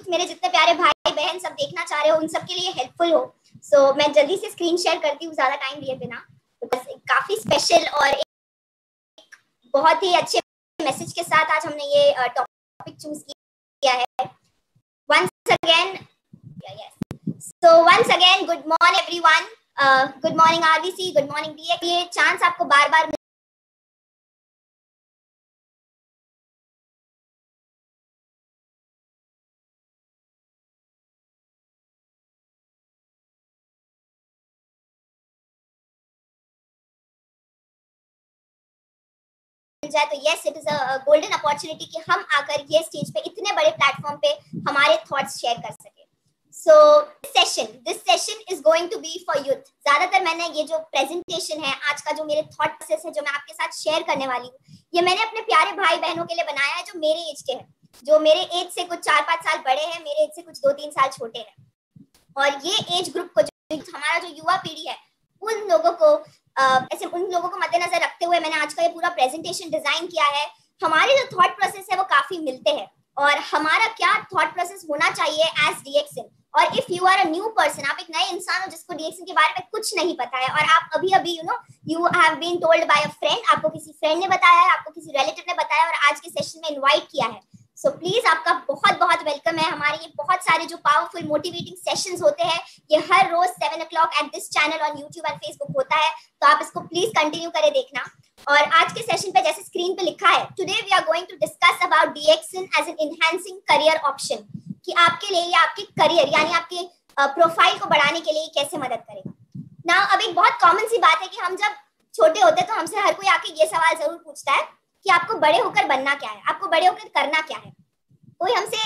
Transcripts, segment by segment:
Youth, मेरे जितने प्यारे भाई बहन सब देखना चाह रहे हो, उन सब के लिए हेल्पफुल हो। सो मैं जल्दी से स्क्रीन शेयर करती हूँ ज्यादा टाइम लिए बिना। काफी स्पेशल और एक बहुत ही अच्छे मैसेज के साथ आज हमने ये टॉपिक चूज किया है। once again good morning everyone, good morning RVC, good morning DX। ये चांस आपको बार बार जाए तो yes, it is a golden opportunity कि हम आकर ये स्टेज पे इतने बड़े प्लेटफॉर्म पे हमारे थॉट्स शेयर कर सके। So this session is going to be for youth. ज्यादातर मैंने ये जो प्रेजेंटेशन है, आज का जो मेरे थॉट प्रोसेस है जो मैं आपके साथ शेयर करने वाली हूँ, ये मैंने अपने प्यारे भाई बहनों के लिए बनाया है जो मेरे एज के हैं, जो मेरे एज से कुछ 4-5 साल बड़े हैं, मेरे एज से कुछ 2-3 साल छोटे हैं। और ये एज ग्रुप को, जो हमारा जो युवा पीढ़ी है, उन लोगों को ऐसे उन लोगों को मद्देनजर रखते हुए मैंने आज का ये पूरा प्रेजेंटेशन डिजाइन किया है। हमारे जो थॉट प्रोसेस है वो काफी मिलते हैं, और हमारा क्या थॉट प्रोसेस होना चाहिए एज डीएक्सन। और if you are a new person, आप एक नए इंसान हो जिसको डीएक्सन के बारे में कुछ नहीं पता है, और आप अभी अभी you have been told by a friend, आपको किसी फ्रेंड ने बताया है, आपको किसी रिलेटिव ने बताया और आज के सेशन में इनवाइट किया है, सो प्लीज आपका बहुत बहुत वेलकम है। हमारे ये बहुत सारे जो पावरफुल मोटिवेटिंग सेशंस होते हैं, ये हर रोज 7 o'clock at this channel on YouTube and Facebook होता है, तो आप इसको प्लीज कंटिन्यू करे देखना। और आज के सेशन पे जैसे स्क्रीन पे लिखा है, today we are going to discuss about DXN as an enhancing career option, कि आपके लिए या आपके करियर यानी आपके प्रोफाइल को बढ़ाने के लिए कैसे मदद करेगा ना। अब एक बहुत कॉमन सी बात है कि हम जब छोटे होते हैं तो हमसे हर कोई आके ये सवाल जरूर पूछता है कि आपको बड़े होकर बनना क्या है, आपको बड़े होकर करना क्या है। कोई हमसे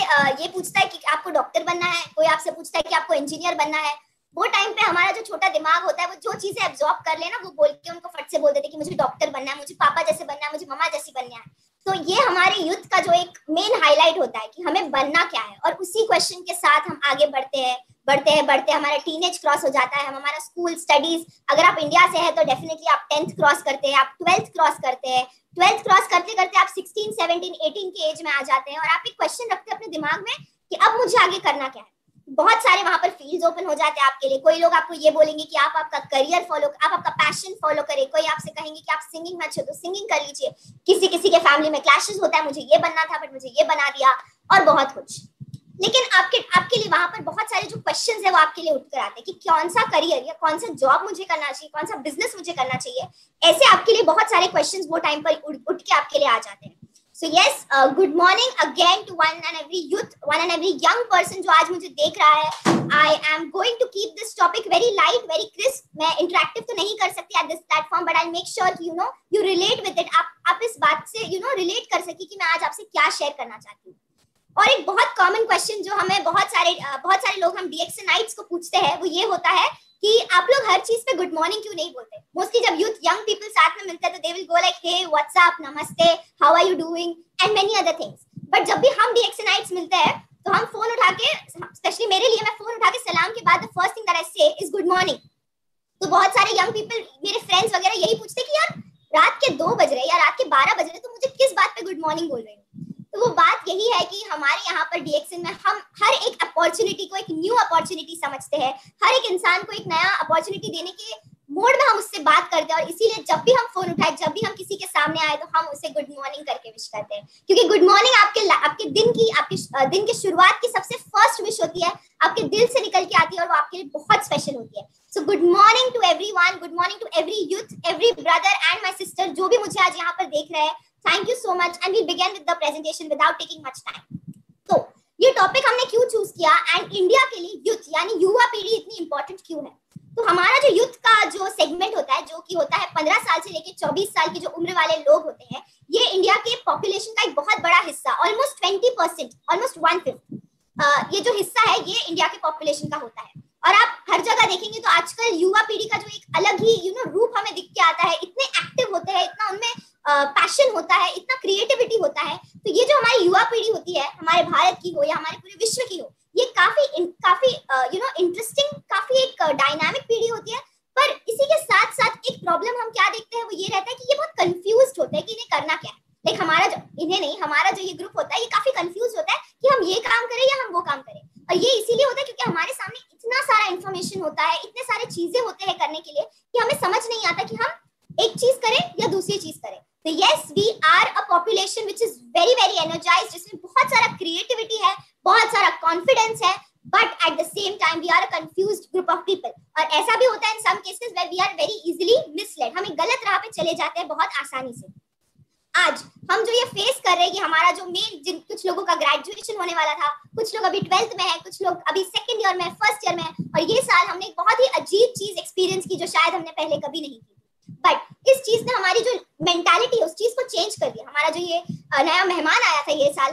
ये पूछता है कि आपको डॉक्टर बनना है, कोई आपसे पूछता है कि आपको इंजीनियर बनना है। वो टाइम पे हमारा जो छोटा दिमाग होता है, वो जो चीजें एब्जॉर्ब कर लेना, वो बोल के उनको फट से बोल देते कि मुझे डॉक्टर बनना है, मुझे पापा जैसे बनना है, मुझे मम्मा जैसी बनना है। तो ये हमारे यूथ का जो एक मेन हाईलाइट होता है कि हमें बनना क्या है, और उसी क्वेश्चन के साथ हम आगे बढ़ते हमारा टीनेज क्रॉस हो जाता है, हम हमारा स्कूल स्टडीज, अगर आप इंडिया से हैं तो डेफिनेटली आप 10th क्रॉस करते हैं, आप 12th क्रॉस करते हैं, 12th क्रॉस करते करते आप 16, 17, 18 के एज में आ जाते हैं, और आप एक क्वेश्चन रखते हैं अपने दिमाग में कि अब मुझे आगे करना क्या है। बहुत सारे वहां पर फील्ड्स ओपन हो जाते हैं आपके लिए। कोई लोग आपको ये बोलेंगे कि आप आपका करियर फॉलो, आप आपका पैशन फॉलो करें, कोई आपसे कहेंगे कि आप सिंगिंग में अच्छे हो तो सिंगिंग कर लीजिए, किसी किसी के फैमिली में क्लैशेस होता है, मुझे ये बनना था बट मुझे ये बना दिया, और बहुत कुछ। लेकिन आपके लिए वहां पर बहुत सारे जो क्वेश्चंस है वो आपके लिए उठकर आते हैं कि कौन सा करियर या कौन सा जॉब मुझे करना चाहिए, कौन सा बिजनेस मुझे करना चाहिए। ऐसे आपके लिए बहुत सारे क्वेश्चंस वो टाइम पर उठ के आपके लिए आ जाते हैं। So yes, good morning again to one and every youth, one and every young person जो आज मुझे देख रहा है। I am going to keep this topic very light, very crisp. मैं interactive तो नहीं कर सकती at this platform, but I'll make sure कि you relate with it. आप इस बात से relate कर सके कि मैं आज आपसे क्या शेयर करना चाहती हूँ। और एक बहुत कॉमन क्वेश्चन जो हमें बहुत सारे लोग हम डीएक्सनाइट्स को पूछते हैं, वो ये होता है कि आप लोग हर चीज पे गुड मॉर्निंग क्यों नहीं बोलते। मोस्टली जब यूथ यंग पीपल साथ में मिलते हैं तो they will go like hey what's up, namaste, how are you doing and many other things. But जब भी हम डीएक्सनाइट्स मिलते हैं तो हम फोन उठा के, स्पेशली मेरे लिए, मैं फोन उठा के सलाम के बाद the first thing that I से इज गुड मॉर्निंग। तो बहुत सारे यंग पीपल, मेरे फ्रेंड्स वगैरह यही पूछते कि यार रात के 2 बज रहे या रात के 12 बज रहे, तो मुझे किस बात पे गुड मॉर्निंग बोल रहे हो। तो वो बात यही है कि हमारे यहाँ पर डीएक्सन में हम हर एक अपॉर्चुनिटी को एक न्यू अपॉर्चुनिटी समझते हैं, हर एक इंसान को एक नया अपॉर्चुनिटी देने के मोड में हम उससे बात करते हैं। और इसीलिए जब भी हम फोन उठाए, जब भी हम किसी के सामने आए, तो हम उसे गुड मॉर्निंग करके विश करते हैं, क्योंकि गुड मॉर्निंग आपके दिन की शुरुआत की सबसे फर्स्ट विश होती है, आपके दिल से निकल के आती है, और वो आपके लिए बहुत स्पेशल होती है। So good morning to everyone, good morning to every youth, every brother and my sister जो भी मुझे आज यहाँ पर देख रहे हैं। Thank you so much and we begin with the presentation without taking much time. तो ये टॉपिक हमने क्यों चूज किया एंड इंडिया के लिए यूथ यानी युवा पीढ़ी इतनी इंपॉर्टेंट क्यों है। तो हमारा जो यूथ का जो सेगमेंट होता है, जो कि होता है 15 साल से लेकर 24 साल की जो उम्र वाले लोग होते हैं, ये इंडिया के पॉपुलेशन का एक बहुत बड़ा हिस्सा, ऑलमोस्ट 20%, ऑलमोस्ट 1/5 ये जो हिस्सा है ये इंडिया के पॉपुलेशन का होता है। और आप हर जगह देखेंगे तो आजकल युवा पीढ़ी का जो एक अलग ही रूप हमें दिख के आता है, इतने एक्टिव होते हैं, इतना उनमें पैशन होता है, इतना क्रिएटिविटी होता है। तो ये जो हमारी युवा पीढ़ी होती है, हमारे भारत की हो या हमारे पूरे विश्व की हो, ये काफी इंटरेस्टिंग, काफी एक डायनामिक पीढ़ी होती है। पर इसी के साथ साथ एक प्रॉब्लम हम क्या देखते हैं वो ये रहता है कि ये बहुत कंफ्यूज्ड होते हैं कि इन्हें करना क्या है। हमारा जो ये ग्रुप होता है ये काफी कंफ्यूज होता है कि हम ये काम करें या हम वो काम करें। और ये इसीलिए होता है क्योंकि हमारे सामने इतना सारा इंफॉर्मेशन होता है, इतने सारे चीजें होते हैं करने के लिए कि हमें समझ नहीं आता कि हम एक चीज करें या दूसरी चीज करें। तो yes, we are a population which is very very energized, जिसमें बहुत सारा क्रिएटिविटी है, बहुत सारा कॉन्फिडेंस है, but at the same time we are a confused group of people. और ऐसा भी होता है in some cases where we are very easily misled, हम एक गलत राह पे चले जाते हैं बहुत आसानी से। आज हम जो ये फेस कर रहे हैं कि हमारा जो मेन कुछ लोगों का ग्रेजुएशन होने वाला था, कुछ लोग अभी 12th में है, कुछ लोग अभी सेकंड ईयर में, फर्स्ट ईयर में है, और ये साल हमने एक बहुत ही अजीब चीज एक्सपीरियंस की जो शायद हमने पहले कभी नहीं की। बट इस चीज ने हमारी जो मेंटालिटी है उस चीज को चेंज कर दिया। हमारा जो ये नया मेहमान आया था ये साल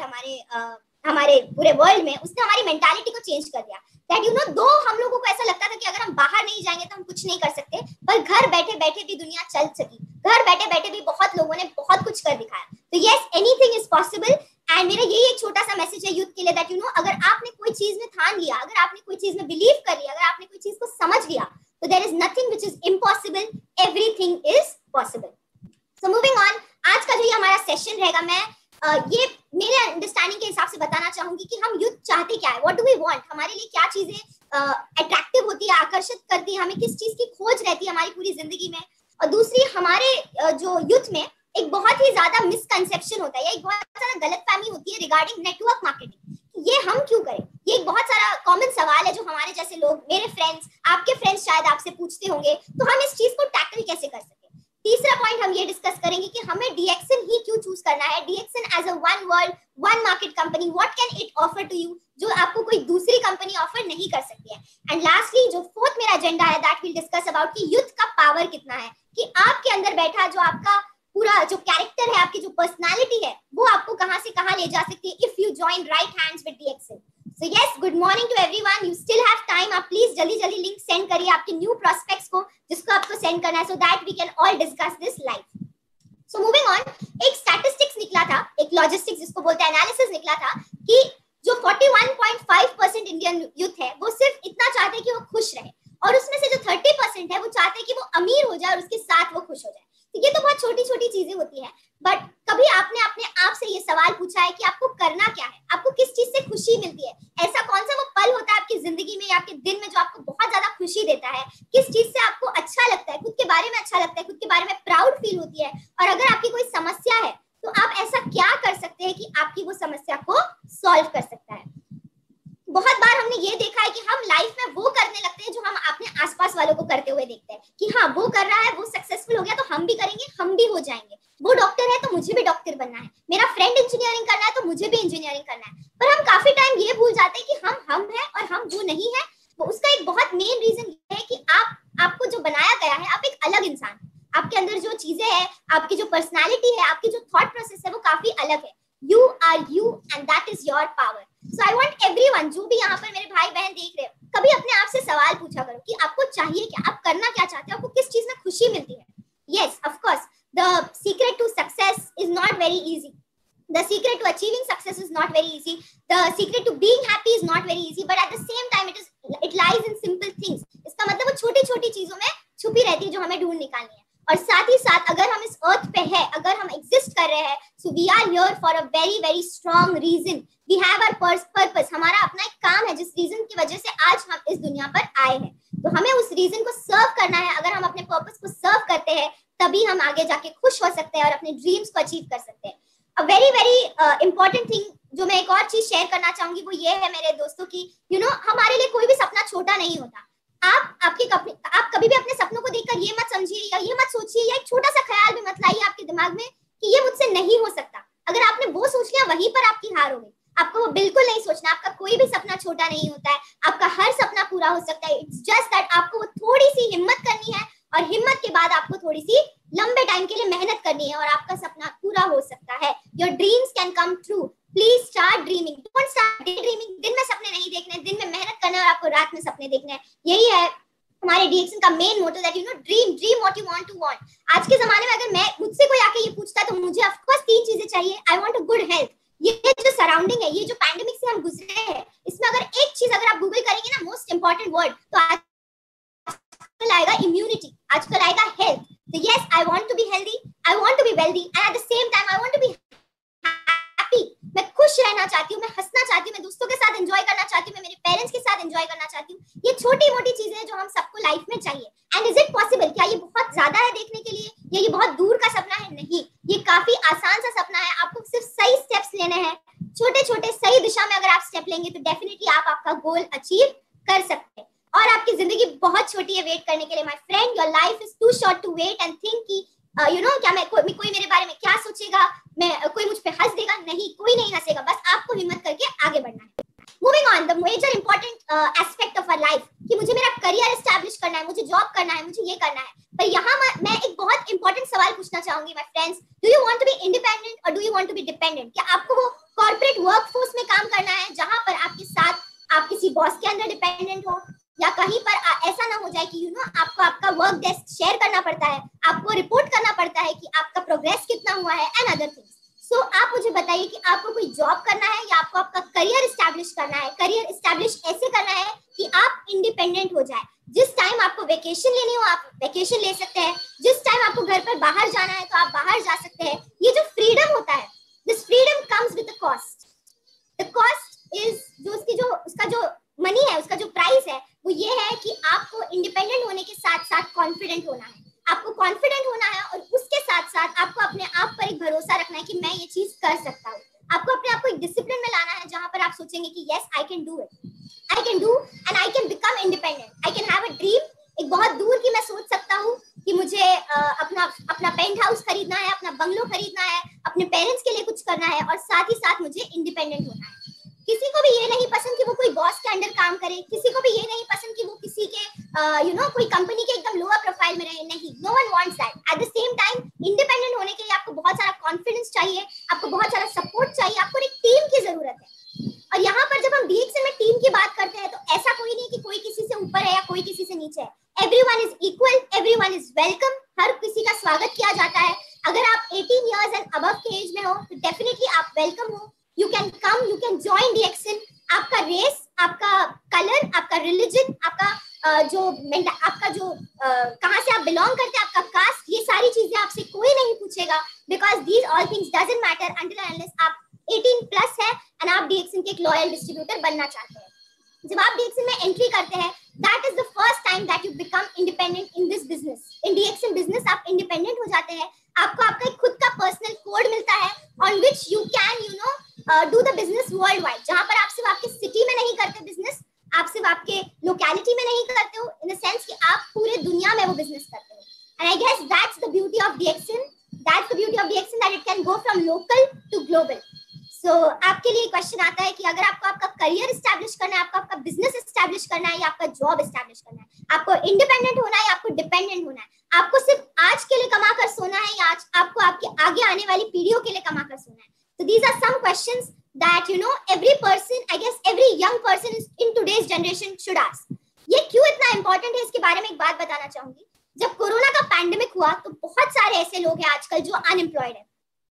हमारे पूरे वर्ल्ड में, उसने हमारी मेंटालिटी को चेंज कर दिया। दैट यू नो, दो हम लोगों को ऐसा लगता था कि अगर हम बाहर नहीं जाएंगे तो हम कुछ नहीं कर सकते, पर घर बैठे बैठे भी दुनिया चल सकी, घर बैठे बैठे भी बहुत लोगों ने बहुत कुछ कर दिखाया। तो yes, anything is possible. And मेरा यही एक छोटा सा मैसेज है यूथ के लिए, दैट यू नो, अगर आपने कोई चीज में ठान लिया, अगर आपने कोई चीज में बिलीव कर लिया, अगर आपने कोई चीज को समझ लिया, तो there is nothing which is impossible, everything is possible. So moving on, आज का जो ये हमारा सेशन रहेगा, मैं ये मेरे अंडरस्टैंडिंग के हिसाब से बताना चाहूंगी कि हम यूथ चाहते क्या है, व्हाट डू वी वांट, हमारे लिए क्या चीजें अट्रैक्टिव होती है, आकर्षित करती है, हमें किस चीज की खोज रहती है हमारी पूरी जिंदगी में। और दूसरी, हमारे जो यूथ में एक बहुत ही ज्यादा मिसकंसेप्शन होता है या एक बहुत ज्यादा गलतफहमी होती है रिगार्डिंग नेटवर्क मार्केटिंग। ये हम क्यों करें, ये एक बहुत सारा कॉमन सवाल है जो हमारे जैसे लोग, मेरे फ्रेंड्स, आपके फ्रेंड्स शायद आपसे पूछते होंगे, तो हम इस चीज को टैकल कैसे कर सकते हैं। तीसरा पॉइंट हम ये डिस्कस करेंगे कि हमें डीएक्सन ही क्यों चूज करना है, DXN as a one world one market company, what can it offer to you, जो आपको कोई दूसरी कंपनी ऑफर नहीं कर सकती है। एंड लास्टली, जो फोर्थ मेरा एजेंडा है, दैट विल डिस्कस अबाउट कि यूथ का पावर कितना है, कि आपके अंदर बैठा जो आपका पूरा जो कैरेक्टर है, आपकी जो पर्सनालिटी है, वो आपको कहां से कहां ले जा सकती है if you join right hands with DXN. So yes, good morning to everyone, you still have time, आप प्लीज जल्दी जल्दी लिंक सेंड करिए आपके न्यू प्रोस्पेक्ट्स को, जिसको आपको सेंड करना है, so that we can all discuss this live. So moving on, एक स्टैटिस्टिक्स निकला था, एक लॉजिस्टिक्स जिसको बोलते हैं, एनालिसिस निकला था कि जो 41.5% इंडियन यूथ है वो सिर्फ इतना चाहते हैं कि वो खुश रहे, और उसमें से जो 30% है वो चाहते हैं कि वो अमीर हो जाए और उसके साथ वो खुश हो जाए। तो ये तो बहुत छोटी छोटी चीजें होती हैं, बट कभी आपने अपने आप से ये सवाल पूछा है कि आपको करना क्या है, आपको किस चीज से खुशी मिलती है, ऐसा कौन सा वो पल होता है आपकी जिंदगी में या आपके दिन में जो आपको बहुत ज्यादा खुशी देता है, किस चीज से आपको अच्छा लगता है, खुद के बारे में अच्छा लगता है, खुद के बारे में प्राउड फील होती है, और अगर आपकी कोई समस्या है तो आप ऐसा क्या कर सकते हैं कि आपकी वो समस्या को सॉल्व कर सकता है। बहुत बार हमने ये देखा है कि हम लाइफ में वो करने लगते हैं जो हम अपने आसपास वालों को करते हुए देखते हैं, कि हाँ वो कर रहा है, वो सक्सेसफुल हो गया तो हम भी करेंगे, हम भी हो जाएंगे, वो डॉक्टर है तो मुझे भी डॉक्टर बनना है, मेरा फ्रेंड इंजीनियरिंग करना है तो मुझे भी इंजीनियरिंग करना है। पर हम काफी टाइम ये भूल जाते हैं कि हम हैं और हम वो नहीं है। तो उसका एक बहुत मेन रीजन ये है कि आपको जो बनाया गया है, आप एक अलग इंसान, आपके अंदर जो चीजें हैं, आपकी जो पर्सनैलिटी है, आपकी जो थॉट प्रोसेस है, वो काफी अलग है। You are you and that is your power. So I want everyone, जो भी यहाँ पर मेरे भाई बहन देख रहे हो, कभी अपने आप से सवाल पूछा करो कि आपको चाहिए क्या, आप करना क्या चाहते हो, आपको किस चीज में खुशी मिलती है। Yes, of course, the secret to success is not very easy. The secret to achieving success is not very easy. The secret to being happy is not very easy. But at the same time, it lies in simple things. इसका मतलब वो छोटी छोटी चीजों में छुपी रहती है जो हमें ढूंढ निकालनी है। और साथ ही साथ अगर हम इस अर्थ पे है, अगर हम एग्जिस्ट कर रहे हैं, so we are here for a very very strong reason. We have our purpose, हमारा अपना एक काम है जिस रीजन की वजह से आज हम इस दुनिया पर आए हैं। तो हमें उस रीजन को सर्व करना है। अगर हम अपने पर्पस को सर्व करते हैं तभी हम आगे जाके खुश हो सकते हैं और अपने ड्रीम्स को अचीव कर सकते हैं। अ वेरी वेरी इंपॉर्टेंट थिंग जो मैं एक और चीज शेयर करना चाहूंगी वो ये है मेरे दोस्तों की, हमारे लिए कोई भी सपना छोटा नहीं होता। आप कभी भी अपने सपनों को देखकर ये मत समझिए या ये मत सोचिए या एक छोटा सा ख्याल भी मत लाइए आपके दिमाग में कि ये मुझसे नहीं हो सकता। अगर आपने वो सोच लिया वहीं पर आपकी हार हो गई। आपको वो बिल्कुल नहीं सोचना। आपका कोई भी सपना छोटा नहीं होता है, आपका हर सपना पूरा हो सकता है। इट्स जस्ट दैट आपको थोड़ी सी हिम्मत करनी है और हिम्मत के बाद आपको थोड़ी सी लंबे टाइम के लिए मेहनत करनी है और आपका सपना पूरा हो सकता है। Your dreams can come true. Please start dreaming, don't start day dreaming. दिन में सपने नहीं देखने, दिन में मेहनत करना है और आपको रात में सपने देखने हैं। यही है हमारे डीएक्सन का main motto, that dream what you want to want. आज के जमाने में अगर मैं मुझसे कोई आके ये पूछता है तो मुझे ऑफ कोर्स 3 चीजें चाहिए। I want a good health. ये जो सराउंडिंग है, ये जो पैंडेमिक से हम गुजरे हैं, इसमें अगर एक चीज अगर आप गूगल करेंगे ना, मोस्ट इंपॉर्टेंट वर्ड, तो आजकल आएगा इम्यूनिटी, आजकल आएगा हेल्थ। तो yes, I want to be healthy, I want to be wealthy and at the same time I want to be happy. मैं खुश रहना चाहती हूँ, मैं हंसना चाहती हूँ, मैं दोस्तों के साथ एंजॉय करना चाहती हूँ, मैं मेरे छोटी मोटी चीजें जो हम सबको लाइफ में चाहिए। And is it possible? क्या ये बहुत ज्यादा है देखने के लिए, या ये बहुत दूर का सपना है? नहीं, ये काफी आसान सा सपना है। आपको सिर्फ सही स्टेप्स लेने हैं, छोटे छोटे सही दिशा में अगर आप स्टेप लेंगे तो डेफिनेटली आप आपका गोल अचीव कर सकते हैं। और आपकी जिंदगी बहुत छोटी है वेट करने के लिए। My friend, your life is too short to wait and think कि क्या मैं कोई मेरे बारे में क्या सोचेगा, मैं कोई मुझ पे हंस देगा? नहीं, कोई नहीं हंसेगा, बस आपको हिम्मत करके आगे बढ़ना है। Moving on, the major important aspect of our life कि मुझे मेरा करियर एस्टैब्लिश करना है, मुझे जॉब करना है, मुझे ये करना है। पर यहाँ मैं एक बहुत इंपॉर्टेंट सवाल पूछना चाहूंगी my friends, do you want to be independent और do you want to be dependent? क्या आपको वो कॉर्पोरेट वर्कफोर्स में काम करना है जहां पर आपके साथ आप किसी बॉस के अंदर डिपेंडेंट हो, या कहीं पर ऐसा ना हो जाए कि आपको आपका वर्क डेस्क शेयर करना पड़ता है, आपको रिपोर्ट करना पड़ता है कि आपका प्रोग्रेस कितना हुआ है एंड अदर थिंग्स। सो आप मुझे बताइए कि आपको कोई जॉब करना है या आपको आपका करियर एस्टैब्लिश करना है। करियर एस्टैब्लिश ऐसे करना है कि आप इंडिपेंडेंट हो जाए। जिस टाइम आपको वेकेशन लेनी हो आप वेकेशन ले सकते हैं, जिस टाइम आपको घर पर बाहर जाना है तो आप बाहर जा सकते हैं। ये जो फ्रीडम होता है, this freedom comes with a cost. The cost is उसका जो मनी है, उसका जो प्राइस है वो ये है कि आपको इंडिपेंडेंट होने के साथ साथ कॉन्फिडेंट होना है। आपको कॉन्फिडेंट होना है और उसके साथ साथ आपको अपने आप पर एक भरोसा रखना है कि मैं ये चीज कर सकता हूँ। आपको अपने आप को एक डिसिप्लिन में लाना है जहां पर आप सोचेंगे कि yes I can do it, I can do and I can become independent. I can have a dream, एक बहुत दूर की मैं सोच सकता हूँ कि मुझे अपना पेंट हाउस खरीदना है, अपना बंगलो खरीदना है, अपने पेरेंट्स के लिए कुछ करना है और साथ ही साथ मुझे इंडिपेंडेंट होना है। किसी को भी ये नहीं पसंद कि वो कोई बॉस के अंडर काम करे, किसी को भी ये नहीं पसंद कि वो किसी के कोई कंपनी के एकदम लोअर प्रोफाइल में रहे। नहीं, no one wants that. At the same time independent होने के लिए आपको बहुत सारा कॉन्फिडेंस चाहिए, आपको बहुत सारा सपोर्ट चाहिए, आपको एक टीम की जरूरत है। और यहाँ पर जब हम DXN में टीम की बात करते हैं तो ऐसा कोई नहीं कि कोई किसी से ऊपर है या कोई किसी से नीचे है। Everyone is equal, everyone is welcome, हर किसी का स्वागत किया जाता है। अगर आप 18 इयर्स एंड अबव के एज में हो तो डेफिनेटली आप वेलकम हो। You can come, you can join DXN। आपका रेस, आपका कलर, आपका रिलीजन, आपका कहाँ से आप बिलोंग करते हैं, आपका कास्ट, ये सारी चीजें आपसे कोई नहीं पूछेगा, because these all things doesn't matter until unless आप 18 प्लस है एंड आप DXN के एक लॉयल डिस्ट्रीब्यूटर बनना चाहते हैं। जब आप DXN में एंट्री करते हैं, that is the first time that you become independent in this business. In DXN business आप इंडिपेंडेंट हो जाते हैं। आपको आपका एक खुद का पर्सनल कोड मिलता है on which you can do the business world wide, जहां पर आप सिर्फ आपके सिटी में नहीं करते बिजनेस, आप सिर्फ आपके लोकेलिटी में नहीं करते हो, इन द सेंस कि आप पूरे दुनिया में वो बिजनेस करते हो। And I guess that's the beauty of DXN, that's the beauty of DXN that it can go from local to global. So आपके लिए क्वेश्चन आता है कि अगर आपको आपका करियर एस्टैब्लिश करना है, आपको आपका बिजनेस एस्टैब्लिश करना है या आपका जॉब एस्टैब्लिश करना है, आपको इंडिपेंडेंट होना है या आपको डिपेंडेंट होना है, आपको सिर्फ आज के लिए कमा कर सोना है या आपको आपके आगे आने वाली पीढ़ियों के लिए कमा कर सोना है। So these are some questions that every person, I guess every young person in today's generation should ask. ये क्यों इतना इम्पोर्टेंट है, इसके बारे में एक बात बताना चाहूंगी। जब कोरोना का पैंडेमिक हुआ तो बहुत सारे ऐसे लोग हैं आजकल जो अनएम्प्लॉयड है।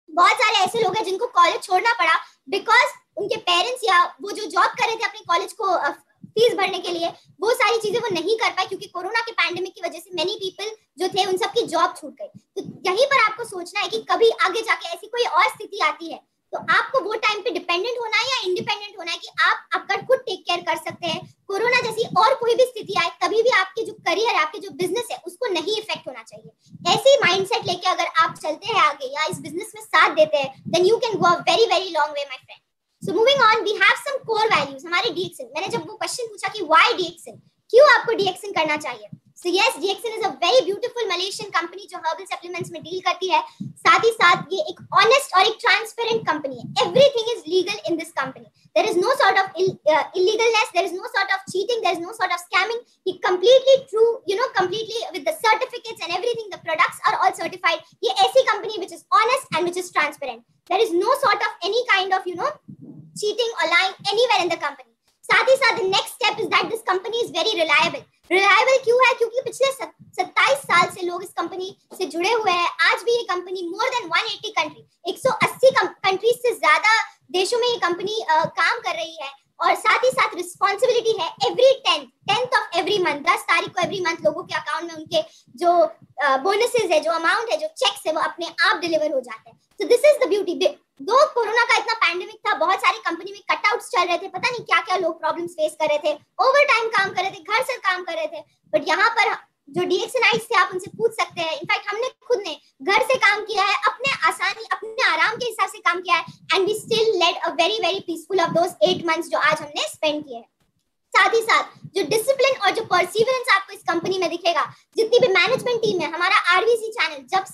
बहुत सारे ऐसे लोग हैं जिनको कॉलेज छोड़ना पड़ा बिकॉज उनके पेरेंट्स या वो जो जॉब कर रहे थे अपने कॉलेज को फीस भरने के लिए, वो सारी चीजें वो नहीं कर पाए क्योंकि कोरोना के पैंडेमिक की वजह से मेनी पीपल जो थे उन सबकी जॉब छूट गई। तो यहीं पर आपको सोचना है कि कभी आगे जाके ऐसी कोई और स्थिति आती है तो आपको वो टाइम पे डिपेंडेंट होना है या इंडिपेंडेंट होना है कि आप आपका खुद टेक केयर कर सकते हैं। कोरोना जैसी और कोई भी स्थिति आए तभी भी आपके जो करियर है, आपके जो बिजनेस है, उसको नहीं इफेक्ट होना चाहिए। ऐसे ही माइंडसेट लेके अगर आप चलते हैं आगे या इस बिजनेस में साथ देते हैं, then you can go a very very long way my friend. So moving on, we have some core values हमारे DXN। मैंने जब वो क्वेश्चन पूछा कि व्हाई DXN, क्यों आपको DXN करना चाहिए, so yes, DXN is a very beautiful Malaysian company जो हर्बल सप्लीमेंट्स में डील करती है। साथ ही साथ ये एक ऑनेस्ट और एक ट्रांसपेरेंट कंपनी है। Everything is legal in this company. There is no sort of illegalness, there is no sort of cheating, there is no sort of scamming. He completely true, completely with the certificates and everything, the products are all certified. ये ऐसी company which is honest and which is transparent. There is no sort of any kind of, cheating or lying anywhere in the company. साथ ही साथ the next step is that this company is very reliable. Reliable क्यों है? क्योंकि पिछले 27 साल से लोग इस कंपनी से जुड़े हुए हैं। आज भी ये company more than 180 country, 180 countries से ज्यादा देशों में ये कंपनी काम कर रही है। और साथ ही साथ रिस्पॉन्सिबिलिटी है every 10th of every month, 10 तारीख को एवरी मंथ लोगों के अकाउंट में उनके जो बोनसेस है, जो अमाउंट है, जो चेक्स है, वो अपने आप डिलीवर हो जाते हैं। सो दिस इज द ब्यूटी। दो कोरोना का इतना पैंडेमिक था, बहुत सारी कंपनी में कटआउट्स चल रहे थे, पता नहीं क्या क्या लोग प्रॉब्लम्स फेस कर रहे थे, ओवर टाइम काम कर रहे थे, घर से काम कर रहे थे, बट यहाँ पर जो DXNites थे आप उनसे पूछ सकते हैं, इनफैक्ट हमने खुद ने घर से काम किया है, अपने आसानी अपने आराम के हिसाब से काम किया है, and we still led a very very peaceful of those 8 months जो आज हमने स्पेंड किए हैं। साथ ही साथ जो डिसिप्लिन और जो परसिवरेंस आपको इस कंपनी में दिखेगा, जितनी भी मैनेजमेंट टीम है, हमारा RVC चैनल जब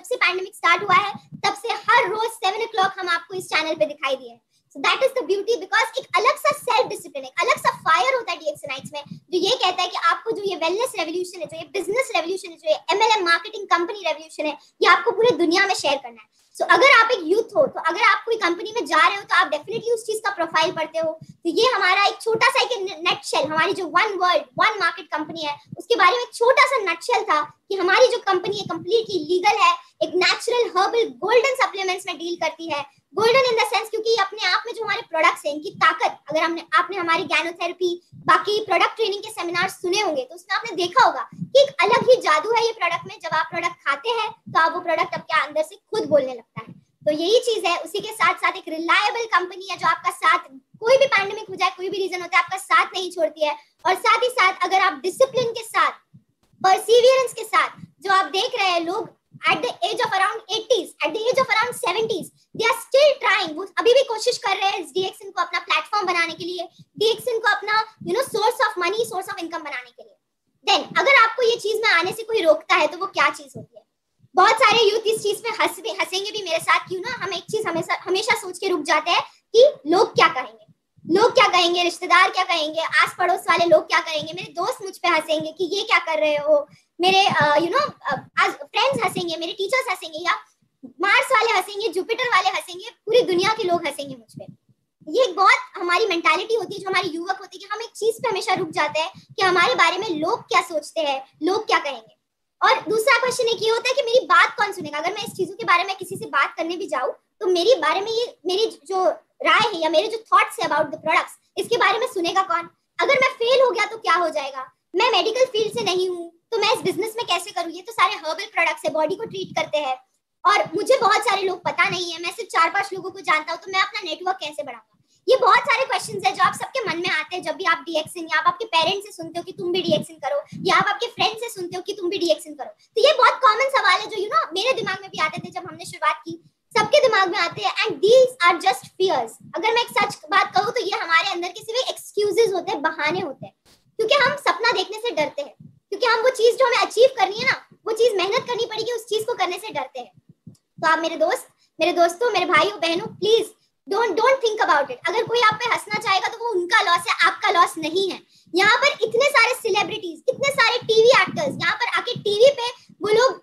से पैंडेमिक स्टार्ट हुआ है तब से हर रोज 7 o'clock हम आपको इस चैनल पे दिखाई दिए। So that is the beauty, because एक अलग सा सेल्फ डिसिप्लिन, एक अलग सा फायर होता है DXNites में, जो ये कहता है कि आपको जो ये वेलनेस रेवोल्यूशन है, जो ये बिजनेस रेवोल्यूशन है, जो ये MLM मार्केटिंग कंपनी रेवोल्यूशन है, ये आपको पूरे दुनिया में शेयर करना है। सो अगर आप एक यूथ हो, तो अगर आप कोई कंपनी में जा रहे हो, तो आप डेफिनेटली उस चीज का प्रोफाइल पढ़ते हो। तो ये हमारा एक छोटा सा एक नटशेल, हमारी जो one world one market company है उसके बारे में एक छोटा सा नटशेल था कि हमारी जो कंपनी है कंप्लीटली लीगल है, एक नेचुरल हर्बल गोल्डन सप्लीमेंट्स में डील करती है। गोल्डन इन द सेंस क्योंकि अपने आप में जो हमारे प्रोडक्ट्स हैं, इनकी ताकत, अगर आपने हमारी ज्ञानोथेरेपी, बाकी प्रोडक्ट ट्रेनिंग के सेमिनार सुने होंगे, तो उसमें आपने देखा होगा कि एक अलग ही जादू है ये प्रोडक्ट में। जब आप प्रोडक्ट खाते हैं तो आप वो प्रोडक्ट आपके अंदर से खुद बोलने लगता है। तो यही चीज है। उसी के साथ साथ एक रिलायबल कंपनी है जो आपका साथ, कोई भी पैंडेमिक हो जाए, कोई भी रीजन होता है, आपका साथ नहीं छोड़ती है। और साथ ही साथ अगर आप डिसिप्लिन के साथ, परसिवियरेंस के साथ, जो आप देख रहे हैं लोग at the age of around 80s, at the age of around 70s, they are still trying, वो अभी भी कोशिश कर रहे हैं DXN को अपना प्लेटफॉर्म बनाने के लिए, DXN को अपना source of money, source of income बनाने के लिए। देन अगर आपको ये चीज में आने से कोई रोकता है तो वो क्या चीज होती है? बहुत सारे यूथ इस चीज में हंसेंगे भी मेरे साथ, क्यों ना। हम एक चीज हमेशा सोच के रुक जाते हैं कि लोग क्या कहेंगे, लोग क्या कहेंगे, रिश्तेदार क्या कहेंगे, आस पड़ोस वाले लोग क्या कहेंगे, मेरे दोस्त मुझ पे हंसेंगे कि ये क्या कर रहे हो, मेरे फ्रेंड्स हंसेंगे, मेरे टीचर्स हंसेंगे, या मार्स वाले हंसेंगे, जुपिटर वाले हंसेंगे, पूरी दुनिया के लोग हंसेंगे मुझ पे। ये बहुत हमारी मेंटालिटी होती है, जो हमारी युवक होती है, कि हम एक चीज पे हमेशा रुक जाते हैं कि हमारे बारे में लोग क्या सोचते हैं, लोग क्या कहेंगे। और दूसरा क्वेश्चन एक ये होता है कि मेरी बात कौन सुनेगा। अगर मैं इस चीजों के बारे में किसी से बात करने भी जाऊँ तो मेरी बारे में, ये मेरी जो राय है या मेरे जो थॉट्स है अबाउट द प्रोडक्ट्स, इसके बारे में सुनेगा कौन? अगर मैं फेल हो गया तो क्या हो जाएगा? मैं मेडिकल फील्ड से नहीं हूँ तो मैं इस बिजनेस में कैसे करूँ? ये तो सारे हर्बल प्रोडक्ट्स है, बॉडी को ट्रीट करते हैं, और मुझे बहुत सारे लोग पता नहीं है, मैं सिर्फ 4-5 लोगों को जानता हूँ, तो मैं अपना नेटवर्क कैसे बढ़ाऊंगा? ये बहुत सारे क्वेश्चंस है जो आप सबके मन में आते हैं जब भी आप DXN, या आप आपके पेरेंट्स से सुनते हो कि तुम भी DXN करो, या आप आपके फ्रेंड से सुनते हो कि तुम भी DXN करो। तो ये बहुत कॉमन सवाल है जो मेरे दिमाग में भी आते थे जब हमने शुरुआत की, सबके दिमाग में आते हैं। And these are just fears. अगर मैं एक सच बात कहूँ तो ये हमारे अंदर के सिर्फ एक्सक्यूजेस होते हैं, बहाने होते हैं, क्योंकि हम सपना देखने से डरते हैं, क्योंकि हम वो चीज जो हमें अचीव करनी है ना, वो चीज मेहनत करनी पड़ेगी, उस चीज को करने से डरते हैं। तो आप मेरे दोस्तों, मेरे भाइयों बहनों, please don't think about it. अगर कोई आप पे हंसना चाहेगा तो वो उनका लॉस है, आपका लॉस नहीं है। यहाँ पर इतने सारे सेलिब्रिटीज, इतने सारे टीवी एक्टर्स यहाँ पर आके टीवी पे वो लोग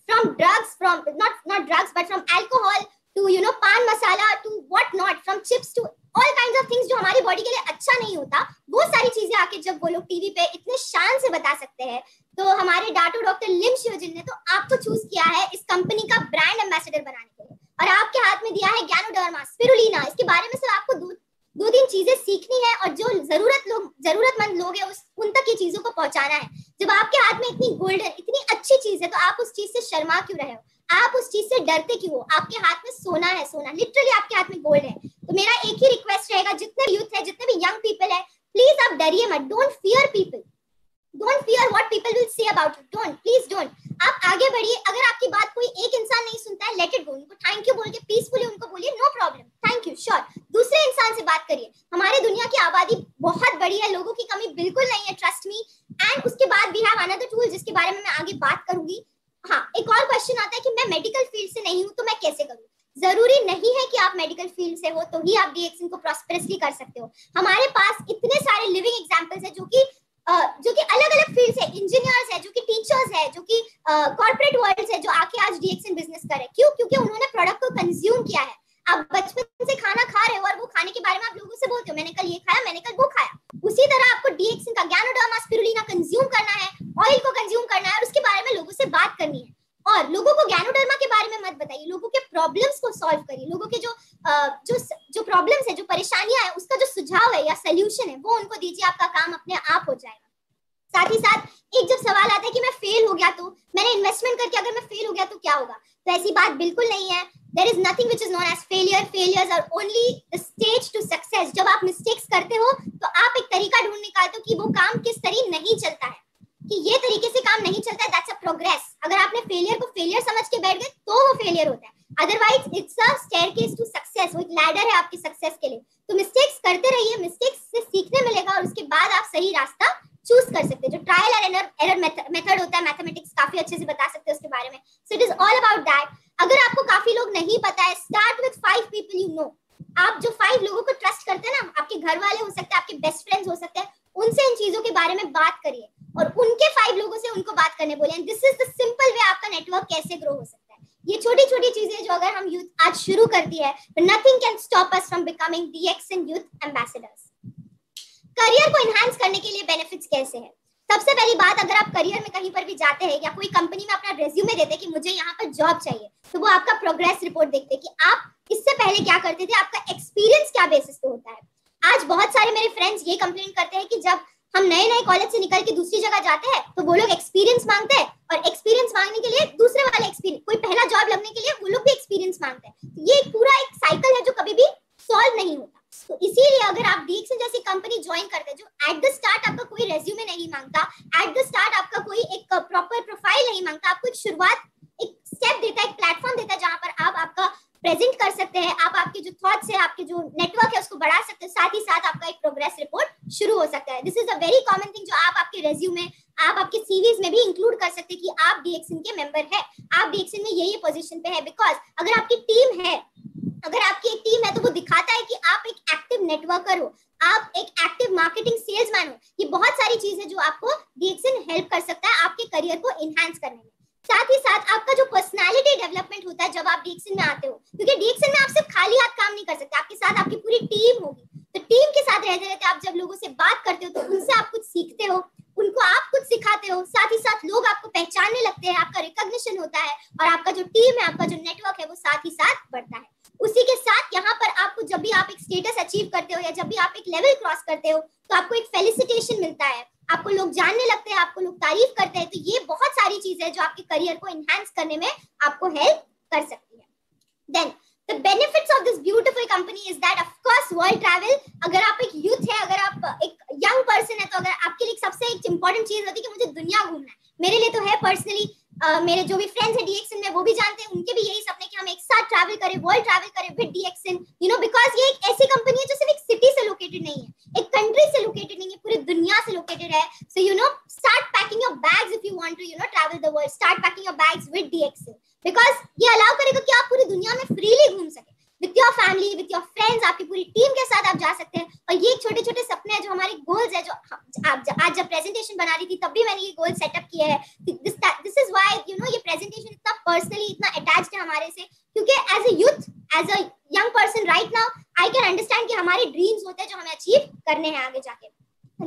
from drugs, from not drugs but from alcohol to पान मसाला to what not, from chips to all kinds of things जो हमारी बॉडी के लिए अच्छा नहीं होता, वो सारी चीजें आके जब वो लोग टीवी पे इतने शान से बता सकते हैं, तो हमारे डॉक्टर लिम शिवजिन ने तो आपको चूज किया है इस कंपनी का ब्रांड एम्बेसडर बनाने के लिए, और आपके हाथ में दिया है ज्ञानोडर्मा स्पिरुलिना। इसके बारे में सिर्फ आपको दो तीन चीजें सीखनी है, और जो जरूरतमंद लोग हैं उन तक ये चीजों को पहुंचाना है। जब आपके हाथ में इतनी गोल्डन, इतनी अच्छी चीज है, तो आप उस चीज से शर्मा क्यों रहे हो? आप उस चीज से डरते क्यों हो? आपके हाथ में सोना है, सोना लिटरली आपके हाथ में गोल्ड है। तो मेरा एक ही रिक्वेस्ट रहेगा, जितने भी यूथ है, जितने भी यंग पीपल है, प्लीज आप डरिए मत। Don't fear people, don't fear what people will say about you. Don't, please don't. आप आगे बढ़िए। अगर आपकी बात कोई एक इंसान नहीं सुनता है, लेट इट गो। उनको थैंक यू बोल के पीसफुली उनको बोलिए, no problem, thank you, sure. दूसरे इंसान से बात करिए। हमारे दुनिया की आबादी बहुत बड़ी है, लोगों की कमी बिल्कुल नहीं है, ट्रस्ट मी। एंड उसके बाद वी हैव अनदर टूल जिसके बारे में मैं आगे बात करूंगी। हाँ, एक और क्वेश्चन आता है कि मैं मेडिकल फील्ड से नहीं हूँ तो मैं कैसे करूँ? जरूरी नहीं है कि आप मेडिकल फील्ड से हो तो ही आप DXN को प्रॉस्पेरसली कर सकते हो। हमारे पास इतने सारे लिविंग एग्जांपल्स हैं जो कि अलग अलग फील्ड से, इंजीनियर्स है, जो कि टीचर्स है, जो कि कॉर्पोरेट वर्ल्ड से, जो आके आज DXN बिजनेस करे। क्यों? क्योंकि उन्होंने प्रोडक्ट को कंज्यूम किया है। आप बचपन से खाना खा रहे हो और वो खाने के बारे में आप लोगों से बोलते हो, मैंने कल ये खाया, मैंने कल वो खाया। उसी तरह आपको DXN का ज्ञानोडर्मा स्पिरुलिना कंज्यूम करना है, ऑयल को कंज्यूम करना है, और उसके बारे में लोगों से बात करनी है। और लोगों को ज्ञानोडर्मा के बारे में मत बताइए, लोगों के प्रॉब्लम्स को सॉल्व करिए। लोगों के जो प्रॉब्लम्स है, जो परेशानियां है, उसका जो सुझाव है या सोल्यूशन है, वो उनको दीजिए। आपका काम अपने आप हो जाएगा। साथ ही साथ एक जब सवाल आता है कि मैं फेल हो गया तो, मैंने इन्वेस्टमेंट करके अगर मैं फेल हो गया तो क्या होगा, तो ऐसी बात बिल्कुल नहीं है। There is nothing which is known as failure. Failures are only the stage to success. जब आप mistakes करते हो तो आप एक तरीका ढूंढ निकालते हो कि वो काम किस तरीके नहीं चलता है, कि ये तरीके से काम नहीं चलता है. That's a progress. अगर आपने failure को failure समझ के बैठ गए तो वो failure होता है. Otherwise it's a staircase to success. वो एक ladder है आपकी success के लिए. तो mistakes करते रहिए, mistakes से सीखने मिलेगा और उसके बाद आप सही रास्ता चूज कर सकते हैं. जो ट्रायल और एरर मेथड होता है, मैथमेटिक्स काफी अच्छे से बता सकते हैं उसके बारे में. So it is all about that. अगर आपको काफी लोग नहीं पता है, start with 5 people you know. आप जो 5 लोगों को ट्रस्ट करते हैं ना, आपके घर वाले हो सकते हैं, आपके बेस्ट फ्रेंड्स हो सकते हैं, उनसे इन चीजों के बारे में बात करिए और उनके 5 लोगों से उनको बात करने बोले. And this is the simple way आपका नेटवर्क कैसे ग्रो हो सकता है. ये छोटी छोटी चीजें जो अगर हम यूथ आज शुरू करती है, nothing can stop us from becoming DXN youth ambassadors. Career को एनहांस करने के लिए बेनिफिट्स कैसे हैं? सबसे पहली बात, अगर आप करियर में कहीं पर भी जाते हैं या कोई कंपनी में अपना रेज्यूमे देते हैं कि मुझे यहाँ पर जॉब चाहिए, तो वो आपका प्रोग्रेस रिपोर्ट देखते हैं कि आप इससे पहले क्या करते थे, आपका एक्सपीरियंस क्या बेसिस पे होता है. आज बहुत सारे मेरे फ्रेंड्स ये कंप्लेन करते हैं कि जब हम नए नए कॉलेज से निकल के दूसरी जगह जाते हैं तो वो लोग एक्सपीरियंस मांगते हैं, और एक्सपीरियंस मांगने के लिए दूसरे वाले एक्सपीरियंस, कोई पहला जॉब लगने के लिए वो लोग भी एक्सपीरियंस मांगते हैं. ये पूरा एक साइकिल है जो कभी भी सॉल्व नहीं होता. तो इसीलिए अगर आप DXN जैसी कंपनी ज्वाइन करते हैं जो एट द स्टार्ट आपका कोई रेज्यूमे नहीं मांगता, एट द स्टार्ट आपका कोई एक प्रॉपर प्रोफाइल नहीं मांगता, आपको एक शुरुआत, एक स्टेप देता है, एक प्लेटफॉर्म देता है जहां पर आप आपका प्रेजेंट कर सकते हैं, आप आपके जो थॉट्स है, आपके जो नेटवर्क है उसको बढ़ा सकते हैं, साथ ही साथ आपका एक प्रोग्रेस रिपोर्ट शुरू हो सकता है. This is a very common thing जो आप आपके रेज्यूमे, आप आपके सीवीज में भी इंक्लूड कर सकते हैं कि आप DXN के मेंबर है, आप DXN में ये पोजीशन पे है. बिकॉज अगर आपकी टीम है, अगर आपकी एक टीम है, तो वो दिखाता है कि आप एक एक्टिव नेटवर्कर हो, आप एक एक्टिव मार्केटिंग सेल्समैन हो. ये बहुत सारी चीजें जो आपको DXN हेल्प कर सकता है आपके करियर को एनहांस करने में. साथ ही साथ आपका जो पर्सनालिटी डेवलपमेंट होता है जब आप DXN में आते हो, क्योंकि DXN में आप सिर्फ खाली हाथ काम नहीं कर सकते, आपके साथ आपकी पूरी टीम होगी. तो टीम के साथ रहते रहते आप जब लोगों से बात करते हो तो उनसे आप कुछ सीखते हो, उनको आप कुछ सिखाते हो, साथ ही साथ लोग आपको पहचानने लगते हैं, आपका रिकॉग्निशन होता है और आपका जो टीम है, आपका जो नेटवर्क है वो साथ ही साथ बढ़ता है. उसी के साथ यहाँ पर आपको जब भी आप एक स्टेटस अचीव करते हो या जब भी आप एक लेवल क्रॉस करते हो तो आपको एक फेलिसिटेशन मिलता है, आपको लोग जानने लगते हैं, आपको लोग तारीफ करते हैं. तो ये बहुत सारी चीजें हैं जो आपके करियर को एनहांस करने में आपको हेल्प कर सकती है. Then the benefits of this beautiful company is that of course world travel. अगर आप एक यूथ है, अगर आप एक यंग पर्सन है, तो अगर आपके लिए सबसे एक इंपॉर्टेंट चीज होती है कि मुझे दुनिया घूमना है. मेरे लिए तो है पर्सनली, मेरे जो भी फ्रेंड्स है DXN में वो भी जानते हैं, उनके भी यही सपने कि हम एक साथ ट्रैवल करें, वर्ल्ड ट्रैवल करें with DXN, you know, because ये एक ऐसी कंपनी है जो सिर्फ एक सिटी से लोकेटेड नहीं है, एक कंट्री से लोकेटेड नहीं है, पूरी दुनिया से लोकेटेड है. So you know, start packing your bags if you want to, you know, travel the world. Start packing your bags with DXN because ये अलाउ करेगा कि आप पूरी दुनिया में फ्रीली घूम सके with your family, with your friends, आपकी पूरी टीम के साथ आप जा सकते हैं. और ये छोटे छोटे सपने हैं जो हमारे गोल्स है, जो आप आज जब प्रेजेंटेशन बना रही थी तब भी मैंने ये गोल सेटअप किए हैं. This is why you know ये प्रेजेंटेशन इतना पर्सनली, इतना अटैच्ड है हमारे से, क्योंकि as a youth, as a young person right now I can understand कि हमारे ड्रीम्स होते हैं जो हमें अचीव करने हैं आगे जाके.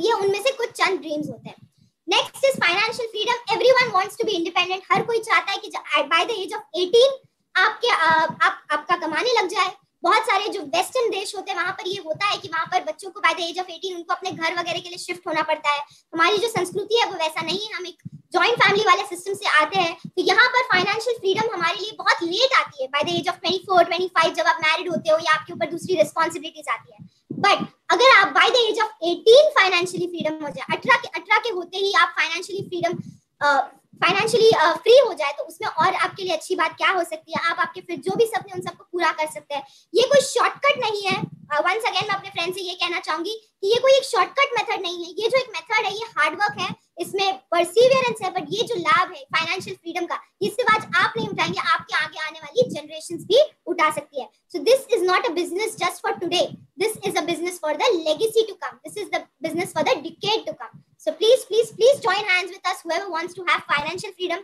ये उनमें से कुछ चंद ड्रीम्स होते हैं. Next is financial freedom. Everyone wants to be independent. हर कोई चाहता है कि बाय द एज ऑफ 18 आपका कमाने लग जाए. बहुत सारे जो वेस्टर्न देश होते हैं वहां पर ये होता है कि वहां पर बच्चों को बाय द एज ऑफ 18 उनको अपने घर वगैरह के लिए शिफ्ट होना पड़ता है. हमारी जो संस्कृति है वो वैसा नहीं है, हम एक जॉइंट फैमिली वाले सिस्टम से आते हैं. तो यहाँ पर फाइनेंशियल फ्रीडम हमारे लिए बहुत लेट आती है, बाय द एज ऑफ 24, 25 जब आप मैरिड होते हो या आपके ऊपर दूसरी रिस्पॉन्सिबिलिटीज आती है. बट अगर आप by the age of 18 financially freedom हो जाए, 18 के होते ही आप फाइनेंशियली फ्री हो जाए, तो उसमें और आपके लिए अच्छी बात क्या हो सकती है. आप आपके फिर जो भी सपने उन सबको पूरा कर सकते हैं. ये कोई शॉर्टकट नहीं है. वंस अगेन मैं अपने फ्रेंड से ये कहना चाहूंगी कि ये कोई एक शॉर्टकट मेथड नहीं है. ये जो एक मेथड है ये हार्डवर्क है, इसमें परसिवियरेंस है, बट ये जो लाभ है फाइनेंशियल फ्रीडम का, ये सिर्फ आज आप नहीं उठाएंगे, आपके आगे आने वाली जनरेशंस भी उठा सकती है. So this is not a business just for today, this is a business for the legacy to come, this is the business for the decade to come. So please join hands with us whoever wants to have financial freedom.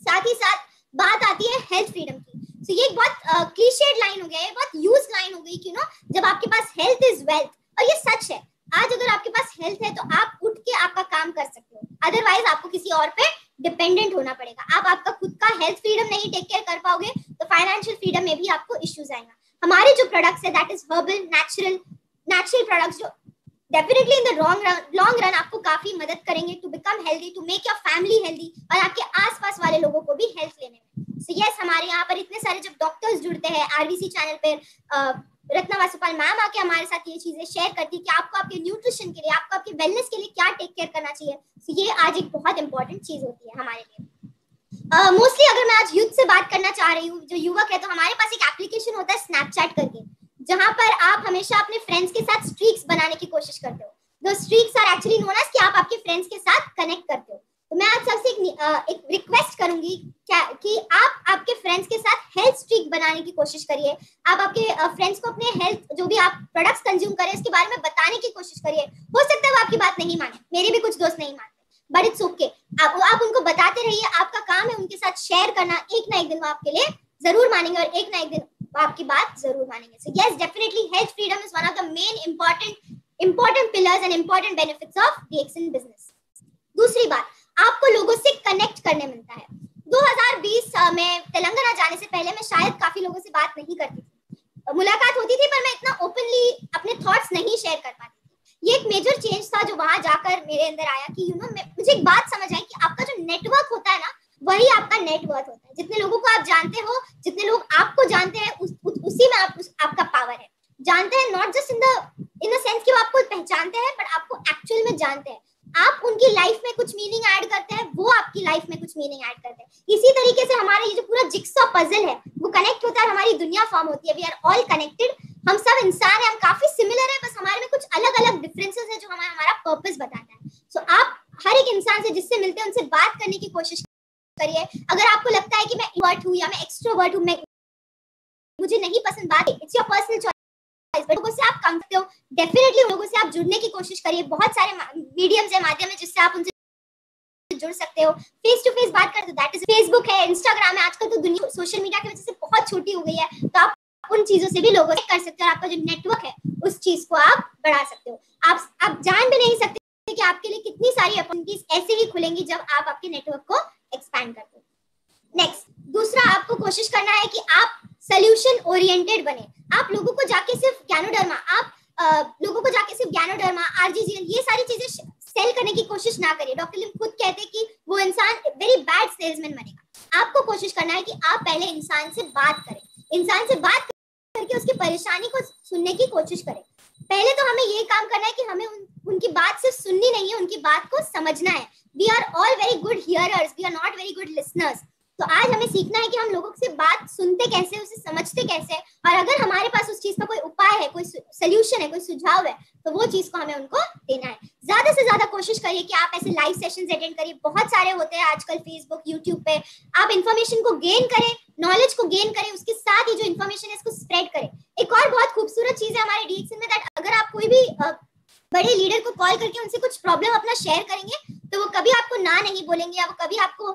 साथ ही साथ बात आती है health freedom की. So ये एक बहुत clichéd line हो गया है, बहुत यूज लाइन हो गई कि नो जब आपके पास हेल्थ इज वेल्थ, और ये सच है. आज अगर आपके पास हेल्थ है तो आप उठ के आपका काम कर सकते हो, अदरवाइज आपको किसी और पे डिपेंडेंट होना पड़ेगा. आप आपका खुद का हेल्थ फ्रीडम नहीं टेक केयर कर पाओगे तो फाइनेंशियल फ्रीडम में भी आपको इश्यूज आएगा. हमारे जो प्रोडक्ट्स है that is herbal natural products जो definitely in the long run आपको काफी मदद करेंगे to become healthy, to make your family healthy और आपके आसपास वाले लोगों को भी हेल्थ लेने में. सो यस, हमारे यहाँ पर इतने सारे जब डॉक्टर्स जुड़ते हैं आरबीसी चैनल पर, रत्ना वासुपाल मैम आके हमारे साथ ये चीजें शेयर करती है कि आपको आपके न्यूट्रिशन के लिए, आपको आपके वेलनेस के लिए क्या टेक केयर करना चाहिए। so ये आज एक बहुत इंपॉर्टेंट चीज होती है हमारे लिए। मोस्टली अगर मैं आज यूथ से बात करना चाह रही हूँ, जो युवक है, तो हमारे पास एक एप्लीकेशन होता है स्नैपचैट करके, जहां पर आप हमेशा अपने फ्रेंड्स के साथ स्ट्रीक्स बनाने की कोशिश करते हो। दो streaks are actually known as कि आप आपके फ्रेंड्स के साथ कनेक्ट करते हो। तो मैं आज सबसे एक रिक्वेस्ट करूंगी कि आप आपके फ्रेंड्स के साथ हेल्थ स्ट्रीक बनाने की कोशिश करिए। आप आपके फ्रेंड्स को अपने हेल्थ, जो भी आप प्रोडक्ट्स कंज्यूम करें, उसके बारे में बताने की कोशिश करिए। हो सकता है वो आपकी बात नहीं माने, मेरे भी कुछ दोस्त नहीं मानते, बट इट्स ओके। आप उनको बताते रहिए, आपका काम है उनके साथ शेयर करना। एक ना एक दिन वो आपके लिए जरूर मानेंगे और एक ना एक दिन वो आपकी बात जरूर मानेंगे। सो yes, definitely health freedom is one of the main important pillars and important benefits of DXN business. दूसरी बात, आपको लोगों से कनेक्ट करने मिलता है। 2020 में तेलंगाना जाने से पहले मैं शायद काफी लोगों से बात नहीं करती थी, मुलाकात होती थी, पर मैं इतना ओपनली अपने थॉट्स नहीं शेयर कर पाती थी। ये एक मेजर चेंज था जो वहां जाकर मेरे अंदर आया कि मुझे एक बात समझ आई कि आपका जो नेटवर्क होता है ना, वही आपका नेटवर्थ होता है। जितने लोगों को आप जानते हो, जितने लोग आपको जानते हैं, उसी में आपका पावर है। जानते हैं not just in the sense कि वो आपको पहचानते हैं, बट आपको एक्चुअल में जानते हैं। आप उनकी लाइफ में कुछ मीनिंग ऐड करते हैं, वो आपकी लाइफ में कुछ मीनिंग ऐड करते हैं। इसी तरीके से हमारा ये जो पूरा जिक्सॉ पजल है वो कनेक्ट होता है, हमारी दुनिया फॉर्म होती है। वी आर ऑल कनेक्टेड, हम सब इंसान हैं, हम काफी सिमिलर है, बस हमारे में कुछ अलग अलग डिफरेंसेस है जो हमारा पर्पस बताता है। सो आप हर एक इंसान से जिससे मिलते हैं उनसे बात करने की कोशिश करिए। अगर आपको लगता है कि मैं इंट्रोवर्ट हूँ या मैं एक्सट्रोवर्ट हूँ, मुझे नहीं पसंद बात, इट्स योर पर्सनल चॉइस, लोगों से आप कम करते हो, डेफिनेटली लोगों से आप जुड़ने की कोशिश करिए। बहुत सारे मीडियम्स है, माध्यम है जिससे आप उनसे जुड़ सकते हो। फेस टू फेस बात करते हो, दैट इज फेसबुक है, इंस्टाग्राम है। आजकल तो दुनिया सोशल मीडिया की वजह से बहुत छोटी हो गई है, तो आप उन चीजों से भी लोगों से कर सकते हो और आपका जो नेटवर्क है उस चीज को आप बढ़ा सकते हो। आप जान भी नहीं सकते कि आपके लिए कितनी सारी अपॉर्चुनिटीज ऐसे ही खुलेंगी जब आप आपके नेटवर्क को एक्सपैंड करते हो। नेक्स्ट, दूसरा, आपको कोशिश करना है कि आप सोल्यूशन ओरिएंटेड बने। आप लोगों को जाके सिर्फ ज्ञानोडर्मा, RGGN, ये सारी चीजें सेल करने की कोशिश ना करिए। डॉक्टर लिम खुद कहते हैं कि वो इंसान वेरी बैड सेल्समैन बनेगा। आपको कोशिश करना है कि आप पहले इंसान से बात करें, इंसान से बात करके उसकी परेशानी को सुनने की कोशिश करें। पहले तो हमें ये काम करना है कि हमें उनकी बात सिर्फ सुननी नहीं है, उनकी बात को समझना है। We are all very good hearers, we are not very good listeners. तो आज हमें सीखना है कि हम लोगों से बात सुनते कैसे, उसे समझते कैसे, और अगर हमारे पास उस चीज का कोई उपाय है, कोई सोल्यूशन है, कोई सुझाव है, तो वो चीज को हमें उनको देना है। ज्यादा से ज्यादा कोशिश करिए कि आप ऐसे लाइव सेशंस अटेंड करिए। बहुत सारे होते हैं आजकल फेसबुक, यूट्यूब पे। आप इन्फॉर्मेशन को गेन करें, नॉलेज को गेन करें, उसके साथ ही जो इन्फॉर्मेशन है इसको स्प्रेड करें। एक और बहुत खूबसूरत चीज है हमारे DXN में, दैट अगर आप कोई भी बड़े लीडर को कॉल करके उनसे कुछ प्रॉब्लम अपना शेयर करेंगे, तो वो कभी आपको ना नहीं बोलेंगे, या वो कभी आपको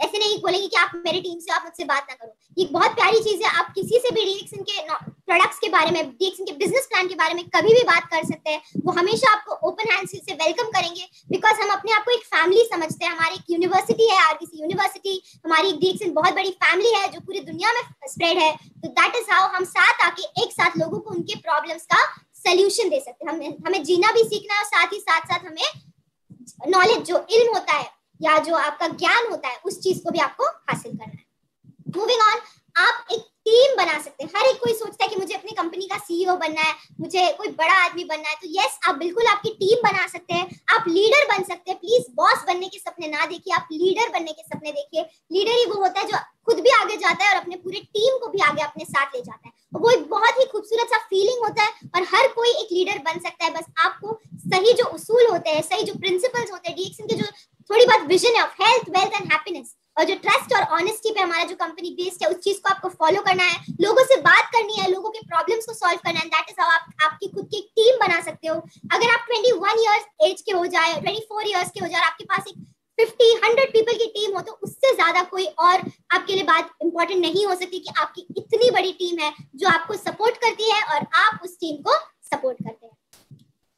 ऐसे नहीं बोलेंगे कि आप मेरी टीम से, आप मुझसे बात ना करो। ये बहुत प्यारी चीज है। आप किसी से भी DXN के प्रोडक्ट्स के बारे में, DXN के बिजनेस प्लान के बारे में कभी भी बात कर सकते हैं। वो हमेशा आपको ओपन हैंड से वेलकम करेंगे, बिकॉज हम अपने आप को एक फैमिली समझते हैं। हमारी एक यूनिवर्सिटी है, RBC यूनिवर्सिटी, हमारी DXN बहुत बड़ी फैमिली है जो पूरी दुनिया में स्प्रेड है। तो दैट इज हाउ हम साथ आके एक साथ लोगों को उनके प्रॉब्लम्स का सोल्यूशन दे सकते हैं। हमें जीना भी सीखना है, और साथ ही साथ हमें नॉलेज, जो इल्म होता है या जो आपका ज्ञान होता है, उस चीज को भी आपको हासिल करना है। मूविंग ऑन, आप एक टीम बना सकते हैं। हर एक कोई सोचता है कि मुझे अपनी कंपनी का CEO बनना है, मुझे कोई बड़ा आदमी बनना है। तो यस, आप बिल्कुल आपकी टीम बना सकते हैं, आप लीडर बन सकते हैं। प्लीज बॉस बनने के सपने ना देखिए, आप लीडर बनने के सपने देखिए। लीडर ही वो होता है जो खुद भी आगे जाता है और अपने पूरे टीम को भी आगे अपने साथ ले जाता है। वो एक बहुत ही खूबसूरत सा फीलिंग होता है, और हर कोई एक लीडर बन सकता है। बस आपको सही जो उसूल होते हैं, सही जो प्रिंसिपल्स होते हैं, DXN के जो थोड़ी बहुत विजन है of health, wealth and happiness, और जो ट्रस्ट और ऑनेस्टी पे हमारा जो कंपनी बेस्ड है, उस चीज को आपको फॉलो करना है। लोगों से बात करनी है, लोगों के प्रॉब्लम्स को सॉल्व करना है। दैट इज हाउ आप आपकी खुद की टीम बना सकते हो। अगर आप 21 इयर्स एज के हो जाए, 24 इयर्स के हो जाए, आपके पास एक 50-100 पीपल की टीम हो, तो उससे ज्यादा कोई और आपके लिए बात इंपॉर्टेंट नहीं हो सकती कि आपकी इतनी बड़ी टीम है जो आपको सपोर्ट करती है और आप उस टीम को सपोर्ट करते हैं।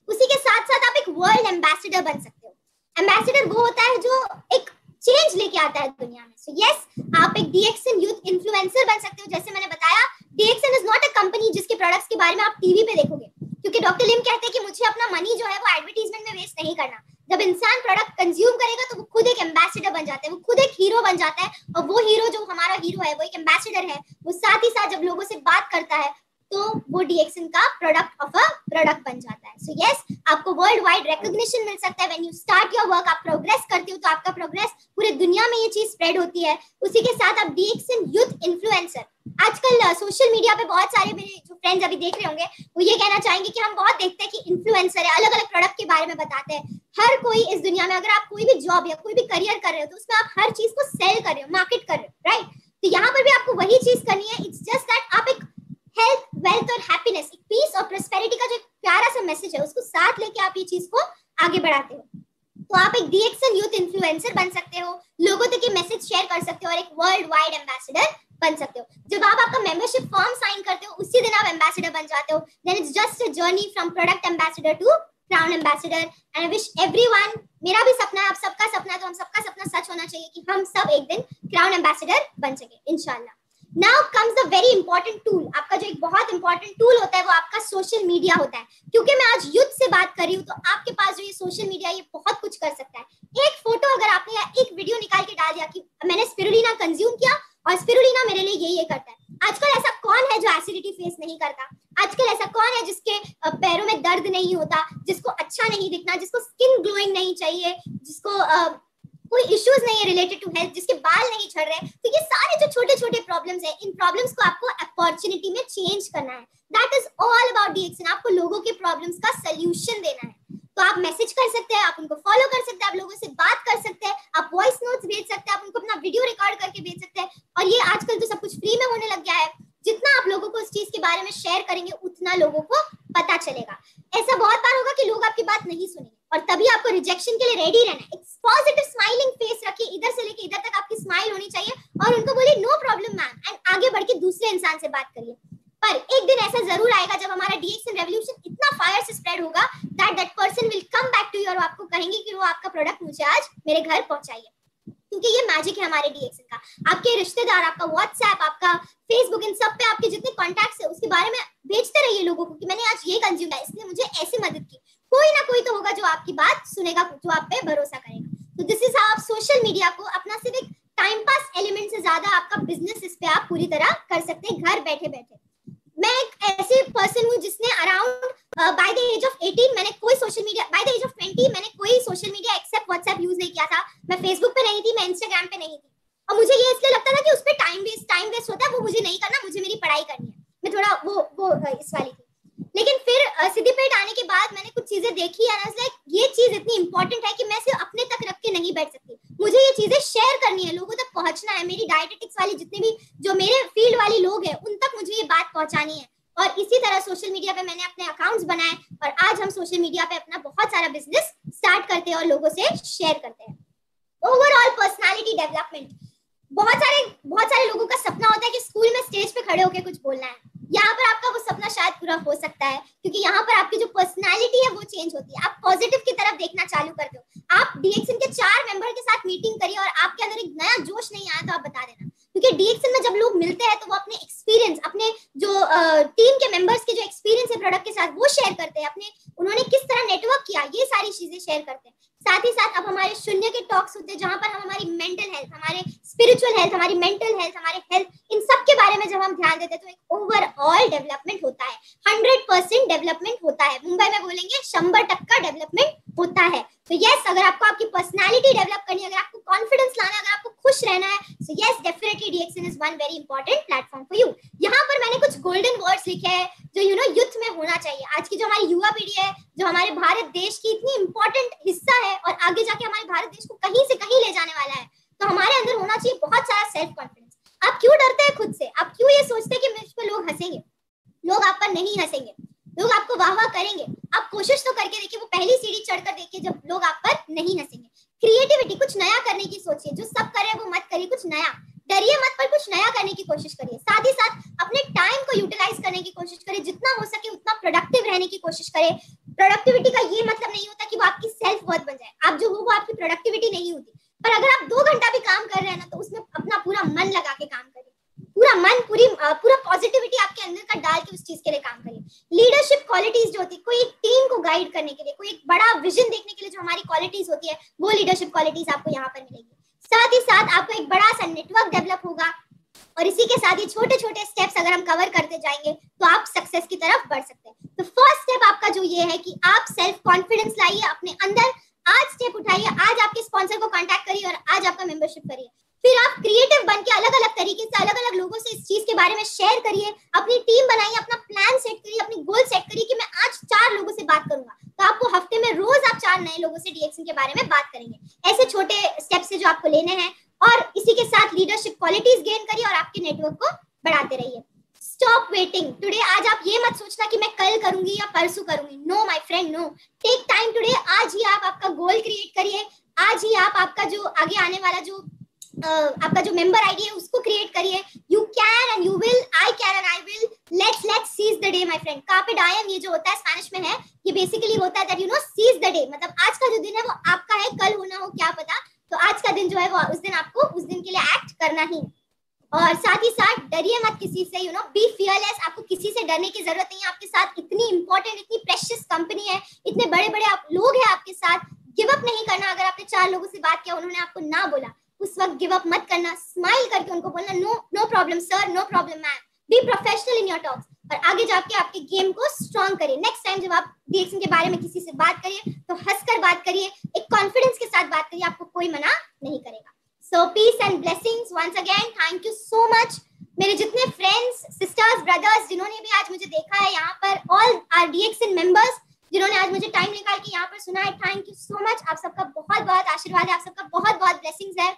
उसी के साथ साथ आप एक वर्ल्ड एम्बेसडर बन सकते हो। एम्बेसडर वो होता है जो एक चेंज लेके आता है दुनिया में। सो यस, आप एक DXN यूथ इन्फ्लुएंसर बन सकते हो। जैसे मैंने बताया, DXN is not a company जिसके प्रोडक्ट्स के बारे में आप टीवी पे देखोगे, क्योंकि डॉक्टर लिम कहते हैं कि मुझे अपना मनी जो है वो एडवर्टाइजमेंट में वेस्ट नहीं करना। जब इंसान प्रोडक्ट कंज्यूम करेगा तो वो खुद एक एम्बेसडर बन जाता है, वो खुद एक हीरो बन जाता है, और वो हीरो जो हमारा हीरो है वो एक एम्बेसडर है, वो साथ ही साथ जब लोगों से बात करता है तो वो डीएक्सन का प्रोडक्ट ऑफ अ प्रोडक्ट बन जाता है। सो यस, आपको वर्ल्ड वाइड रिकॉग्निशन मिल सकता है when you start your work. आप प्रोग्रेस करते हो तो आपका प्रोग्रेस पूरे दुनिया में ये चीज स्प्रेड होती है। उसी के साथ आप डीएक्सन यूथ इन्फ्लुएंसर, आजकल सोशल मीडिया पे बहुत सारे मेरे जो फ्रेंड्स अभी देख रहे होंगे वो ये कहना चाहेंगे कि हम बहुत देखते हैं कि इन्फ्लुएंसर है, अलग अलग प्रोडक्ट के बारे में बताते हैं। हर कोई इस दुनिया में, अगर आप कोई भी जॉब या कोई भी करियर कर रहे हो तो उसमें आप हर चीज को सेल कर रहे हो, मार्केट कर रहे हो, राइट? तो यहाँ पर भी आपको वही चीज करनी है। इट्स जस्ट दैट आप एक हेल्थ, वेल्थ और हैप्पीनेस, एक पीस और प्रोस्पेरिटी का जो प्यारा सा मैसेज है उसको साथ लेके आप ये चीज को आगे बढ़ाते हो। तो आप एक डीएक्सन यूथ इन्फ्लुएंसर बन सकते हो, लोगों तक ये मैसेज शेयर कर सकते हो और एक वर्ल्ड वाइड एम्बेसडर बन सकते हो। जब आप आपका मेंबरशिप फॉर्म साइन करते हो उसी दिन आप एम्बेसडर बन जाते हो। Then it's just a journey from product ambassador to crown ambassador. And I wish everyone, मेरा भी सपना है, आप सबका सपना है, तो हम सबका सपना सच होना चाहिए कि हम सब एक दिन क्राउन एम्बेसडर बन सके इंशाल्लाह। Now comes the very important tool. आपका जो एक बहुत इंपॉर्टेंट टूल होता है वो आपका सोशल मीडिया होता है। क्योंकि मैं आज यूथ से बात कर रही हूँ तो आपके पास जो ये सोशल मीडिया ये बहुत कुछ कर सकता है। एक फोटो अगर आपने या एक वीडियो निकाल के डाल दिया कि मैंने स्पिरुलिना कंज्यूम किया और स्पिरुलिना मेरे लिए ये करता है। आजकल ऐसा कौन है जो एसिडिटी फेस नहीं करता? आजकल ऐसा कौन है जिसके पैरों में दर्द नहीं होता, जिसको अच्छा नहीं दिखना, जिसको स्किन ग्लोइंग नहीं चाहिए, जिसको कोई इश्यूज नहीं है रिलेटेड टू हेल्थ, जिसके बाल नहीं झड़ रहे? तो ये सारे जो छोटे छोटे प्रॉब्लम्स हैं, इन प्रॉब्लम्स को आपको अपॉर्चुनिटी में चेंज करना है। That is all about DXN. आपको लोगों के प्रॉब्लम्स का सोल्यूशन देना है। तो आप मैसेज कर सकते हैं, आप उनको फॉलो कर सकते हैं, आप लोगों से बात कर सकते हैं, आप वॉइस नोट्स भेज सकते हैं, आप उनको अपना वीडियो रिकॉर्ड करके भेज सकते हैं। और ये आजकल तो सब कुछ फ्री में होने लग गया है। जितना आप लोगों को इस चीज के बारे में शेयर करेंगे उतना लोगों को पता चलेगा। ऐसा बहुत बार होगा कि लोग आपकी बात नहीं सुनेंगे और तभी आपको रिजेक्शन के लिए रेडी रहना है। एक पॉजिटिव स्माइलिंग फेस रखिए, इधर से लेके इधर तक आपकी स्माइल होनी चाहिए और उनको बोलिए नो प्रॉब्लम मैम, एंड आगे बढ़ के दूसरे इंसान से बात करिए। पर एक दिन ऐसा जरूर आएगा जब हमारा डीएक्सन रेवोल्यूशन इतना फायर से स्प्रेड होगा that person will come back to you और आपको कहेंगे कि वो आपका प्रोडक्ट मुझे आज मेरे घर पहुंचाइए। क्योंकि ये मैजिक है हमारे डीएक्सन का। आपके रिश्तेदार, आपका व्हाट्सएप, आपका फेसबुक, इन सब पे आपके जितने कॉन्टैक्ट्स है उसके बारे में भेजते रहिए लोगों को कि मैंने आज ये कंज्यूम किया, इसने मुझे ऐसे मदद की। कोई ना कोई तो होगा जो आपकी बात सुनेगा, जो आप पे भरोसा करेगा। तो दिस इज हाउ आप सोशल मीडिया को अपना सिर्फ एक टाइम पास एलिमेंट से ज्यादा आपका बिजनेस इस पे आप पूरी तरह कर सकते हैं घर बैठे बैठे। मैं एक ऐसे पर्सन हूँ जिसने around by the age of 18 मैंने कोई social media, by the age of 20 मैंने कोई social media except WhatsApp use नहीं किया था। मैं फेसबुक पे नहीं थी, मैं इंस्टाग्राम पे नहीं थी और मुझे ये इसलिए लगता था कि उस पे टाइम वेस्ट होता है, वो मुझे नहीं करना, मुझे मेरी पढ़ाई करनी है। मैं थोड़ा वो इस वाली थी। लेकिन फिर सिद्धिपेट आने के बाद मैंने कुछ चीजें देखी और लाइक ये चीज इतनी इंपॉर्टेंट है कि मैं सिर्फ अपने तक रख के नहीं बैठ सकती, मुझे ये चीजें शेयर करनी है, लोगों तक पहुंचना है। मेरी डायटेटिक्स वाली जितने भी जो मेरे फील्ड वाले लोग हैं उन तक मुझे ये बात पहुंचानी है। और इसी तरह सोशल मीडिया पे मैंने अपने अकाउंट्स बनाए और आज हम सोशल मीडिया पे अपना बहुत सारा बिजनेस स्टार्ट करते हैं और लोगों से शेयर करते हैं। ओवरऑल पर्सनालिटी डेवलपमेंट, बहुत सारे लोगों का सपना होता है कि स्कूल में स्टेज पे खड़े होकर कुछ बोलना है। यहाँ पर आपका वो सपना शायद पूरा हो सकता है क्योंकि यहाँ पर आपकी जो पर्सनालिटी है वो चेंज होती है। आप पॉजिटिव की तरफ देखना चालू करते हो। आप डीएक्सन के 4 मेंबर के साथ मीटिंग करिए और आपके अंदर एक नया जोश नहीं आया तो आप बता देना, क्योंकि डीएक्सन में जब लोग मिलते हैं तो वो अपने एक्सपीरियंस, अपने जो टीम के मेंबर्स के जो एक्सपीरियंस है प्रोडक्ट के साथ वो शेयर करते हैं, अपने उन्होंने किस तरह नेटवर्क किया ये सारी चीजें शेयर करते हैं। साथ ही साथ अब हमारे शून्य के टॉक्स होते हैं जहां पर हम हमारी मेंटल हेल्थ, हमारे स्पिरिचुअल हेल्थ, हमारी मेंटल हेल्थ, हमारे हेल्थ, इन सब के बारे में जब हम ध्यान देते हैं तो एक ओवरऑल डेवलपमेंट होता है, 100% डेवलपमेंट होता है। मुंबई में बोलेंगे 100% डेवलपमेंट होता है। तो यस, अगर आपको आपकी पर्सनालिटी डेवलप करनी है, अगर आपको कॉन्फिडेंस लाना है, अगर आपको खुश रहना है, so yes definitely DXN is one very important platform for you. यहाँ पर मैंने कुछ गोल्डन वर्ड्स लिखे हैं जो यूथ में होना चाहिए। आज की जो हमारी युवा पीढ़ी है, जो हमारे भारत देश की इतनी इंपॉर्टेंट हिस्सा है और आगे जाके हमारे भारत देश को कहीं से कहीं ले जाने वाला है, तो हमारे अंदर होना चाहिए बहुत सारा सेल्फ कॉन्फिडेंस। आप क्यों डरते हैं खुद से? आप क्यों ये सोचते हैं कि मुझ पर लोग हंसेंगे? लोग आप पर नहीं हंसेंगे, लोग आपको वाह वाह करेंगे। आप कोशिश तो करके देखिए, वो पहली सीढ़ी चढ़कर देखिए जब लोग आप पर नहीं हंसेंगे। क्रिएटिविटी, कुछ नया करने की सोचिए, जो सब कर रहे हैं वो मत करिए, कुछ नया डरिए मत, पर कुछ नया करने की कोशिश करिए। साथ ही साथ अपने टाइम को यूटिलाइज करने की कोशिश करिए, जितना हो सके उतना प्रोडक्टिव रहने की कोशिश करें। प्रोडक्टिविटी का ये मतलब नहीं होता कि वो आपकी सेल्फ वर्थ बन जाए, आप जो हो वो आपकी प्रोडक्टिविटी नहीं होती। पर अगर आप 2 घंटा भी काम कर रहे हैं ना तो उसमें अपना पूरा मन लगा के काम करिए, पूरा मन, पूरा पॉजिटिविटी आपके अंदर का डाल के उस चीज के लिए काम करिए। लीडरशिप क्वालिटीज जो होती है, कोई एक टीम को गाइड करने के लिए, कोई एक बड़ा विजन देखने के लिए जो हमारी क्वालिटीज होती है, वो लीडरशिप क्वालिटीज आपको यहाँ पर मिलेगी। साथ ही साथ आपको एक बड़ा सा नेटवर्क डेवलप होगा, और इसी के साथ ये छोटे छोटे स्टेप्स अगर हम कवर करते जाएंगे तो आप सक्सेस की तरफ बढ़ सकते हैं। तो फर्स्ट स्टेप आपका जो ये है कि आप सेल्फ कॉन्फिडेंस लाइए अपने अंदर, आज स्टेप उठाइए, आज आपके स्पॉन्सर को कांटेक्ट करिए और आज आपका मेंबरशिप करिए। फिर आप क्रिएटिव बन के अलग अलग तरीके से अलग अलग लोगों से इस चीज के बारे में शेयर करिए, अपनी टीम बनाइए, अपना प्लान सेट करिए, अपनी गोल सेट करिए कि मैं आज 4 लोगों से बात करूंगा, तो आपको हफ्ते में रोज आप 4 नए लोगों से डीएक्सन के बारे में बात करेंगे। ऐसे छोटे स्टेप्स है जो आपको लेने हैं, और इसी के साथ लीडरशिप क्वालिटीज गेन करिए और आपके नेटवर्क को बढ़ाते रहिए। Stop waiting today. आज आप ये मत सोचना कि मैं कल करूंगी या परसों करूंगी। No my friend, no. Take time today. आज ही आप आपका गोल क्रिएट करिए, आज ही आप आपका जो आगे आने वाला जो आपका जो मेंबर आईडी है उसको क्रिएट करिए। You can and you will, I can and I will, let's seize the day my friend. Carpe diem ये जो होता है स्पेनिश में है, ये बेसिकली होता है that you know seize the day, मतलब आज का जो दिन है वो आपका है, कल होना हो क्या पता, तो आज का दिन जो है वो उस दिन आपको उस दिन के लिए एक्ट करना ही। और साथ ही साथ डरिए मत किसी से, यू नो बी फियरलेस। आपको किसी से डरने की जरूरत नहीं है। आपके साथ इतनी इंपॉर्टेंट, इतनी प्रेशियस कंपनी है, इतने बड़े बड़े आप लोग हैं आपके साथ। गिव अप नहीं करना। अगर आपने 4 लोगों से बात किया, उन्होंने आपको ना बोला, उस वक्त गिव अप मत करना। स्माइल करके उनको बोलना no problem sir, no problem ma'am. Be professional in your talks और आगे जाके आपके गेम को स्ट्रॉन्ग करिए। नेक्स्ट टाइम जब आप डीएक्सन के बारे में किसी से बात करिए तो हंसकर बात करिए, एक कॉन्फिडेंस के साथ बात करिए, आपको कोई मना नहीं करेगा। So peace and blessings once again. Thank you so much मेरे जितने फ्रेंड्स, सिस्टर्स, ब्रदर्स जिन्होंने भी आज मुझे देखा है यहाँ पर, ऑल आर डीएक्सन मेंबर्स जिन्होंने आज मुझे टाइम निकाल के यहाँ पर सुना है, थैंक यू सो मच। आप सबका बहुत बहुत आशीर्वाद है, आप सबका बहुत बहुत ब्लेसिंग्स है।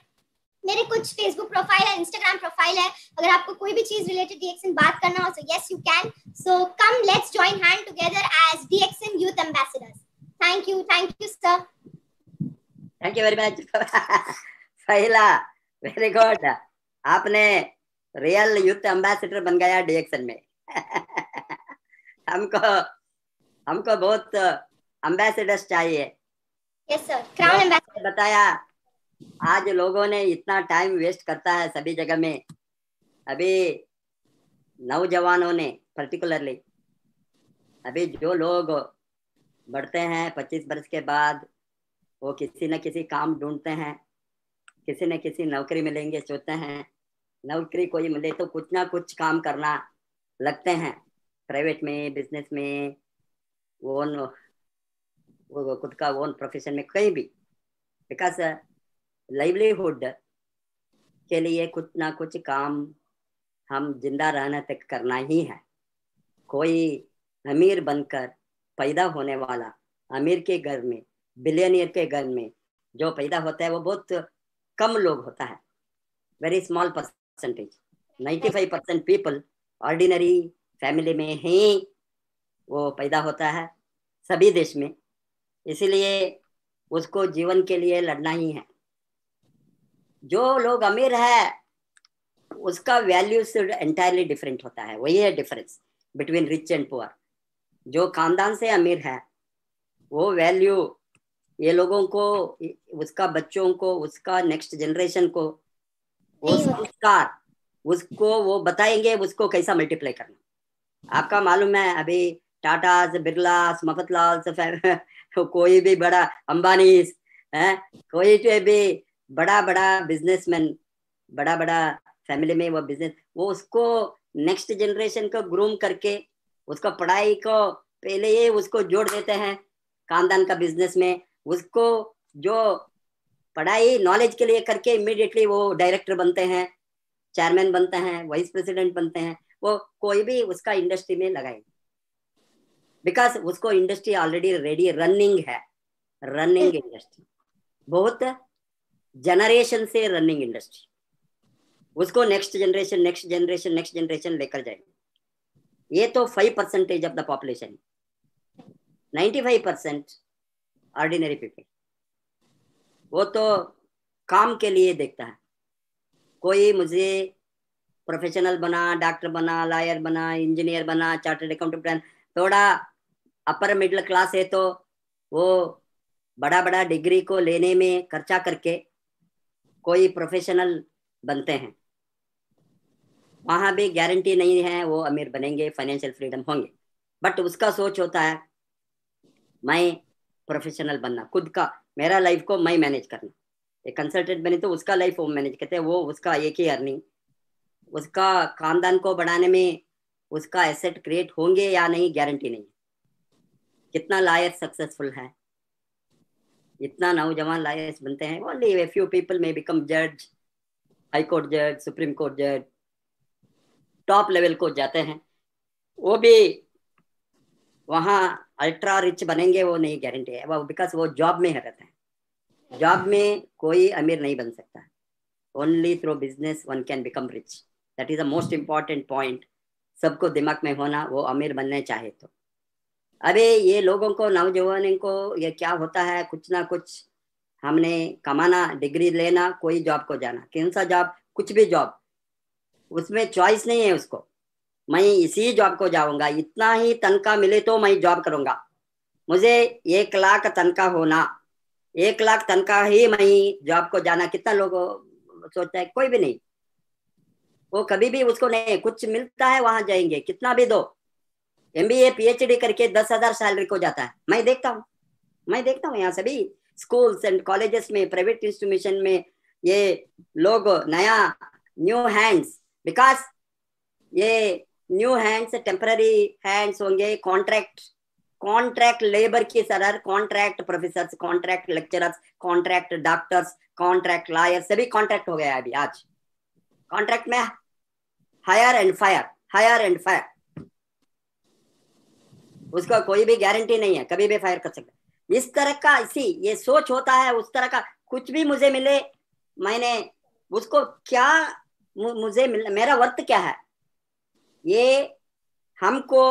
मेरे कुछ फेसबुक प्रोफाइल है, इंस्टाग्राम प्रोफाइल है, अगर आपको कोई भी चीज रिलेटेड डीएक्सन बात करना हो तो yes you can. So come let's join hand together as DXN youth ambassadors. Thank you sir. Thank you very much fella, very good. आपने रियल यूथ एम्बेसडर बन गया डीएक्सन में हमको बहुत एम्बेसडर्स चाहिए। Yes sir, crown ambassador. बताया आज लोगों ने इतना टाइम वेस्ट करता है सभी जगह में। अभी नौजवानों ने पर्टिकुलरली, अभी जो लोग बढ़ते हैं 25 वर्ष के बाद, वो किसी न किसी काम ढूंढते हैं, किसी न किसी नौकरी मिलेंगे सोचते हैं, नौकरी कोई मिले तो कुछ ना कुछ काम करना लगते हैं, प्राइवेट में, बिजनेस में, वो खुद का ओन प्रोफेशन में, कहीं भी। बिकॉज लाइवलीहुड के लिए कुछ ना कुछ काम हम जिंदा रहने तक करना ही है। कोई अमीर बनकर पैदा होने वाला, अमीर के घर में, बिलियनियर के घर में जो पैदा होता है वो बहुत कम लोग होता है, very small percentage. 95% people ordinary family में ही वो पैदा होता है सभी देश में। इसलिए उसको जीवन के लिए लड़ना ही है। जो लोग अमीर है उसका वैल्यू एंटायरली डिफरेंट होता है। वही है difference between rich and poor. जो खानदान से अमीर है वो वैल्यू ये लोगों को, उसका बच्चों को, उसका नेक्स्ट जनरेशन को वो संस्कार उसको वो बताएंगे उसको कैसा मल्टीप्लाई करना। आपका मालूम है अभी टाटा, बिरला, मफतलाल, कोई भी बड़ा अंबानी है, कोई भी बड़ा बड़ा बिजनेसमैन, बड़ा बड़ा फैमिली में वो बिजनेस, वो उसको नेक्स्ट जनरेशन को ग्रूम करके उसको पढ़ाई को पहले ही उसको जोड़ देते हैं खानदान का बिजनेस में। उसको जो पढ़ाई नॉलेज के लिए करके इमीडिएटली वो डायरेक्टर बनते हैं, चेयरमैन बनते हैं, वाइस प्रेसिडेंट बनते हैं। वो कोई भी उसका इंडस्ट्री में लगाए, बिकॉज उसको इंडस्ट्री ऑलरेडी रेडी रनिंग है। रनिंग इंडस्ट्री बहुत जनरेशन से रनिंग इंडस्ट्री, उसको नेक्स्ट जनरेशन लेकर जाएंगे। ये तो 5% of the population, 95% ordinary people. वो तो काम के लिए देखता है, कोई मुझे प्रोफेशनल बना, डॉक्टर बना, लॉयर बना, इंजीनियर बना, चार्टर्ड अकाउंटेंट बना। थोड़ा अपर मिडिल क्लास है तो वो बड़ा बड़ा डिग्री को लेने में खर्चा करके कोई प्रोफेशनल बनते हैं। वहां भी गारंटी नहीं है वो अमीर बनेंगे, फाइनेंशियल फ्रीडम होंगे, बट उसका सोच होता है मैं प्रोफेशनल बनना, खुद का मेरा लाइफ को मैं मैनेज करना। एक कंसल्टेंट बने तो उसका लाइफ वो मैनेज करते हैं, वो उसका एक ही अर्निंग, उसका खानदान को बढ़ाने में उसका एसेट क्रिएट होंगे या नहीं गारंटी नहीं। कितना लायर सक्सेसफुल है, इतना नौजवान लायर्स बनते हैं, only a few people may become जज, हाई कोर्ट जज, सुप्रीम कोर्ट जज, टॉप लेवल को जाते हैं, वो भी वहाँ अल्ट्रा रिच बनेंगे वो नहीं गारंटी है, वो बिकॉज वो जॉब में रहते हैं। जॉब में कोई अमीर नहीं बन सकता, only through business one can become rich. That is the most important point सबको दिमाग में होना, वो अमीर बनने चाहे तो। अबे ये लोगों को, नौजवानों को ये क्या होता है, कुछ ना कुछ हमने कमाना, डिग्री लेना, कोई जॉब को जाना, कौन सा जॉब, कुछ भी जॉब, उसमें चॉइस नहीं है उसको, मैं इसी जॉब को जाऊंगा, इतना ही तनख्वाह मिले तो मैं जॉब करूंगा, मुझे 1 लाख तनख्वाह होना, 1 लाख तनख्वाह ही मैं जॉब को जाना। कितना लोग सोचता है, कोई भी नहीं, वो कभी भी उसको नहीं, कुछ मिलता है वहां जाएंगे, कितना भी दो, MBA PhD करके 10,000 सैलरी को जाता है। मैं देखता हूँ यहाँ सभी स्कूल्स एंड कॉलेजेस में, प्राइवेट इंस्टीट्यूशन में, ये लोग नया न्यू हैंड्स, बिकॉज ये न्यू हैंड्स टेम्पररी हैंड्स होंगे, कॉन्ट्रैक्ट लेबर की तरह, contract professors, contract lecturers, contract doctors, contract lawyers, सभी कॉन्ट्रैक्ट हो गया है अभी। आज कॉन्ट्रैक्ट में हायर एंड फायर, उसका कोई भी गारंटी नहीं है, कभी भी फायर कर सकता। इस तरह का ये सोच होता है, उस तरह का कुछ भी मुझे मिले, मैंने उसको क्या, मुझे मेरा वर्थ क्या है, ये हमको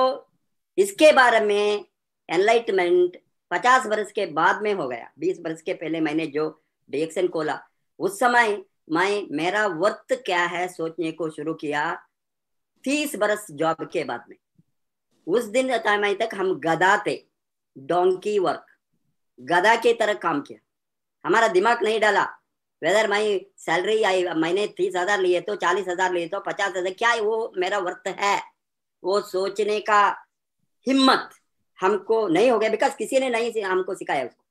इसके बारे में एनलाइटमेंट 50 वर्ष के बाद में हो गया। 20 वर्ष के पहले मैंने जो डिएक्शन खोला, उस समय मैं मेरा वर्थ क्या है सोचने को शुरू किया 30 वर्ष जॉब के बाद में। उस दिन टाइम तक हम गधा थे, डोंकी वर्क, गधा की तरह काम किया, हमारा दिमाग नहीं डाला वेदर मैं सैलरी आई, मैंने 30,000 लिए तो 40,000 लिए तो 50,000, क्या वो मेरा वर्थ है, वो सोचने का हिम्मत हमको नहीं हो गया, बिकॉज किसी ने नहीं हमको सिखाया उसको।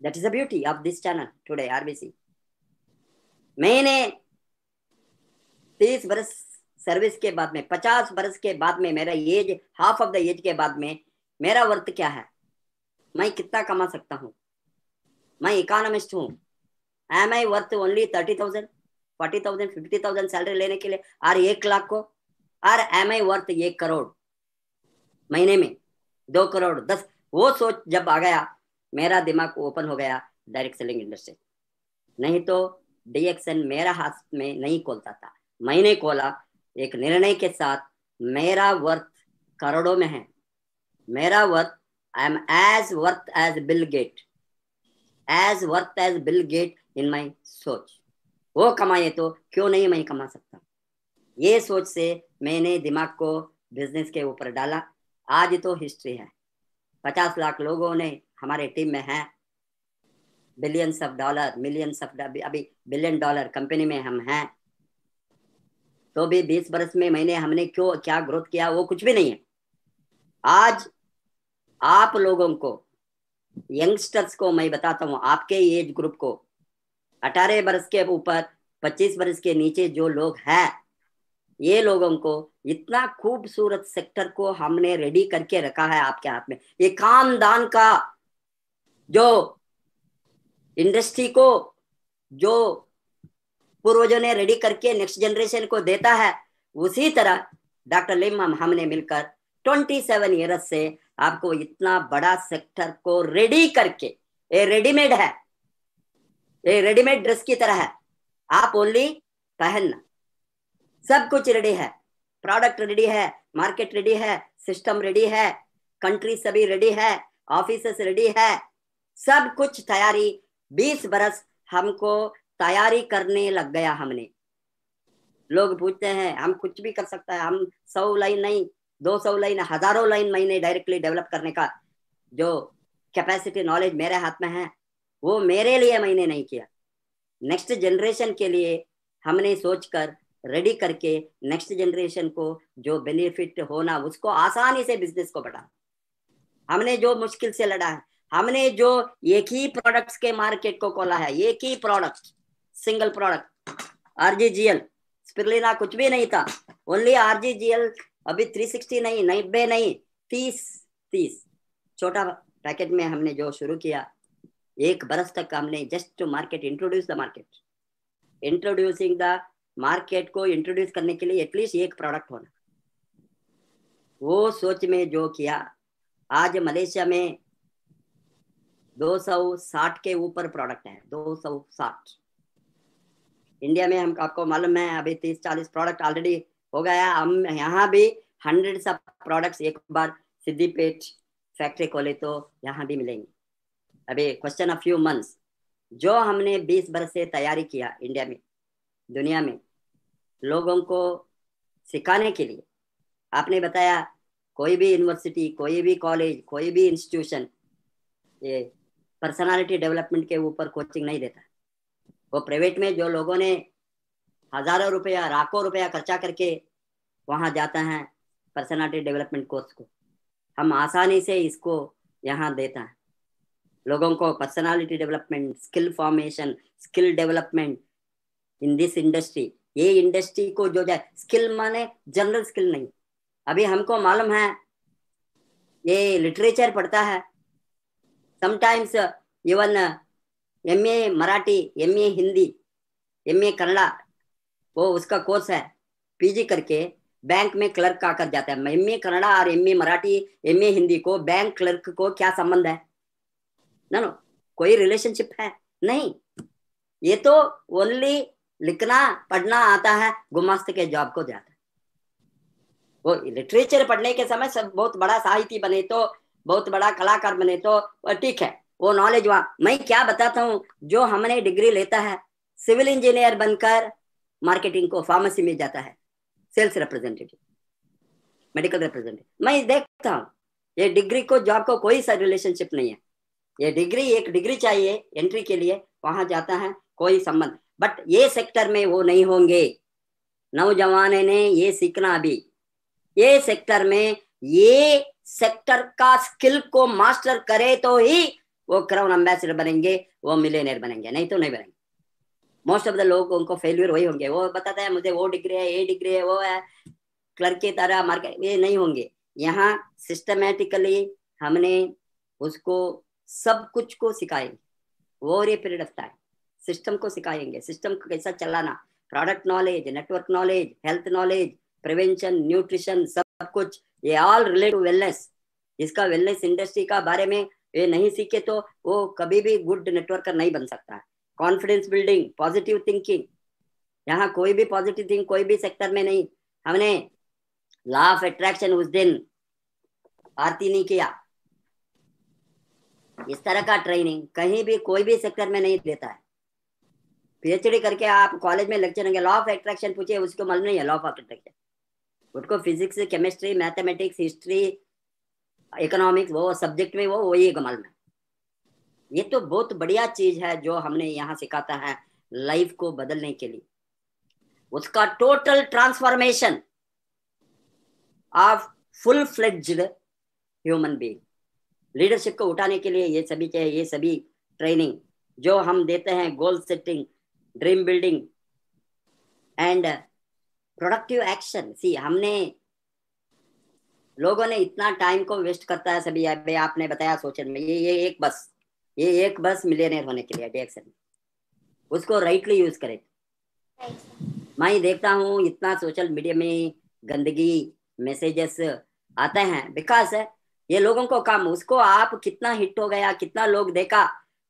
That is the beauty of this channel today RBC। मैंने 30 वर्ष सर्विस के बाद में, 50 वर्ष के बाद में, मेरा age half of the age के बाद में मेरा वर्थ क्या है, मैं कितना कमा सकता हूँ, मैं इकोनॉमिस्ट हूँ, एम आई वर्थ ओनली 30,000, 40,000, 50,000 सैलरी लेने के लिए, और 1 लाख को, और एम आई वर्थ 1 करोड़ महीने में, 2 करोड़ 10, वो सोच जब आ गया, मेरा दिमाग ओपन हो गया डायरेक्ट सेलिंग इंडस्ट्री। नहीं तो डिएक्शन मेरा हाथ में नहीं खोलता था, मैंने खोला एक निर्णय के साथ। मेरा वर्थ करोड़ों में है, मेरा worth, I am as worth as Bill Gate, as worth as Bill Gate in my सोच। वो कमाए तो क्यों नहीं मैं कमा सकता, ये सोच से मैंने दिमाग को बिजनेस के ऊपर डाला। आज तो हिस्ट्री है, 50 लाख लोगों ने हमारे टीम में हैं, billions of dollar, millions of, अभी $1 बिलियन कंपनी में हम हैं, तो भी 20 वर्ष में हमने क्या ग्रोथ किया, वो कुछ भी नहीं है। आज आप लोगों को, यंगस्टर्स को मैं बताता हूँ, आपके एज ग्रुप को, 18 वर्ष के ऊपर 25 वर्ष के नीचे जो लोग हैं, ये लोगों को इतना खूबसूरत सेक्टर को हमने रेडी करके रखा है आपके हाथ में। ये खानदान का जो इंडस्ट्री को जो पूर्वजों ने रेडी करके नेक्स्ट जनरेशन को देता है, उसी तरह डॉक्टर लिम हमने मिलकर 27 ईयर्स से आपको इतना बड़ा सेक्टर को रेडी करके, ये रेडीमेड है, ये रेडीमेड ड्रेस की तरह है, आप ओनली पहनना, सब कुछ रेडी है, प्रोडक्ट रेडी है, मार्केट रेडी है, सिस्टम रेडी है, कंट्री सभी रेडी है, ऑफिसेस रेडी है, सब कुछ तैयारी। 20 बरस हमको तैयारी करने लग गया हमने। लोग पूछते हैं हम कुछ भी कर सकता है, हम 100 लाइन नहीं, 200 लाइन, हजारों लाइन मैंने डायरेक्टली डेवलप करने का जो कैपेसिटी, नॉलेज मेरे हाथ में है, वो मेरे लिए मैंने नहीं किया, नेक्स्ट जनरेशन के लिए हमने सोचकर रेडी करके नेक्स्ट जनरेशन को जो बेनिफिट होना, उसको आसानी से बिजनेस को बढ़ा। हमने जो मुश्किल से लड़ा है हमने जो एक ही प्रोडक्ट्स के मार्केट को खोला है, एक ही product, single product, RGGL, spirulina कुछ भी नहीं था, ओनली RGGL। अभी 360 नहीं, 90 नहीं, 30 छोटा पैकेट में हमने जो शुरू किया, 1 बरस तक हमने just to market, introduce the market, introducing the market को इंट्रोड्यूस करने के लिए एटलीस्ट 1 प्रोडक्ट होना, वो सोच में जो किया, आज मलेशिया में 260 के ऊपर प्रोडक्ट है, 260। इंडिया में हम आपको मालूम है अभी 30-40 प्रोडक्ट ऑलरेडी हो गया। हम यहाँ भी 100 ऑफ प्रोडक्ट्स एक बार सिद्दीपेट फैक्ट्री खोले तो यहाँ भी मिलेंगे। अभी क्वेश्चन ऑफ फ्यू मंथ्स, जो हमने 20 बरस से तैयारी किया इंडिया में, दुनिया में लोगों को सिखाने के लिए। आपने बताया कोई भी यूनिवर्सिटी, कोई भी कॉलेज, कोई भी इंस्टीट्यूशन ये पर्सनालिटी डेवलपमेंट के ऊपर कोचिंग नहीं देता। वो प्राइवेट में जो लोगों ने हजारों रुपया, लाखों रुपया खर्चा करके वहाँ जाता है पर्सनालिटी डेवलपमेंट कोर्स को, हम आसानी से इसको यहाँ देता है लोगों को। Personality development, skill formation, skill development in this industry. ये इंडस्ट्री को जो जाए, स्किल माने जनरल स्किल नहीं। अभी हमको मालूम है ये लिटरेचर पढ़ता है, sometimes even MA Marathi, MA Hindi, MA Kannada, वो उसका कोर्स है, PG करके बैंक में क्लर्क आकर जाता है। MA कन्नड़ा और MA मराठी, MA हिंदी को बैंक क्लर्क को क्या संबंध है? नो, कोई रिलेशनशिप है नहीं। ये तो ओनली लिखना पढ़ना आता है, गुमास्ते के जॉब को जाता है। वो लिटरेचर पढ़ने के समय सब बहुत बड़ा साहिती बने तो, बहुत बड़ा कलाकार बने तो ठीक है, वो नॉलेज वहाँ। मैं क्या बताता हूँ, जो हमने डिग्री लेता है, सिविल इंजीनियर बनकर मार्केटिंग को, फार्मेसी में जाता है, सेल्स रिप्रेजेंटेटिव, मेडिकल रिप्रेजेंटेटिव। मैं देखता हूँ ये डिग्री को जॉब को कोई सा रिलेशनशिप नहीं है। ये डिग्री, एक डिग्री चाहिए एंट्री के लिए, वहां जाता है, कोई संबंध। बट ये सेक्टर में वो नहीं होंगे। नौजवान ने ये सीखना अभी, ये सेक्टर में, ये सेक्टर का स्किल को मास्टर करे तो ही वो क्राउन एम्बेसडर बनेंगे, वो मिलियनेयर बनेंगे, नहीं तो नहीं बनेंगे। मोस्ट ऑफ द लोग उनको फेल्यूर वही होंगे। वो बताता है मुझे वो डिग्री है, ये डिग्री है, वो है क्लर्क की तरह मार्केट, ये नहीं होंगे। यहाँ सिस्टमेटिकली हमने उसको सब कुछ को सिखाएंगे, over a period of time system को सिखाएंगे, सिस्टम को कैसा चलाना, product knowledge, network knowledge, health knowledge, prevention, nutrition, सब कुछ, ये ऑल रिलेट टू वेलनेस। जिसका वेलनेस इंडस्ट्री का बारे में ये नहीं सीखे तो वो कभी भी गुड नेटवर्कर नहीं बन सकता है। कॉन्फिडेंस बिल्डिंग, पॉजिटिव थिंकिंग, यहाँ कोई भी पॉजिटिव थिंक कोई भी सेक्टर में नहीं। हमने लॉ ऑफ अट्रैक्शन उस दिन आरती नहीं किया, इस तरह का ट्रेनिंग कहीं भी कोई भी सेक्टर में नहीं देता है। PhD करके आप कॉलेज में लेक्चर देंगे, लॉ ऑफ अट्रैक्शन पूछिए, उसको मालूम नहीं है लॉ ऑफ अट्रैक्शन। उसको physics, chemistry, mathematics, history, economics, वो सब्जेक्ट में वो वही मालूम है। ये तो बहुत बढ़िया चीज है जो हमने यहाँ सिखाता है लाइफ को बदलने के लिए, उसका total transformation of full fledged human being. Leadership को उठाने के लिए ये सभी चाहिए, ये सभी ट्रेनिंग जो हम देते हैं, goal setting, dream building and productive action. See, हमने लोगों ने इतना टाइम को वेस्ट करता है सभी। अभी आपने बताया सोशल में, ये एक बस मिलियनेयर होने के लिए DXN में, उसको राइटली यूज करें। मैं देखता हूँ इतना सोशल मीडिया में गंदगी मैसेजेस आते हैं, बिकॉज ये लोगों को काम, उसको आप कितना हिट हो गया, कितना लोग देखा,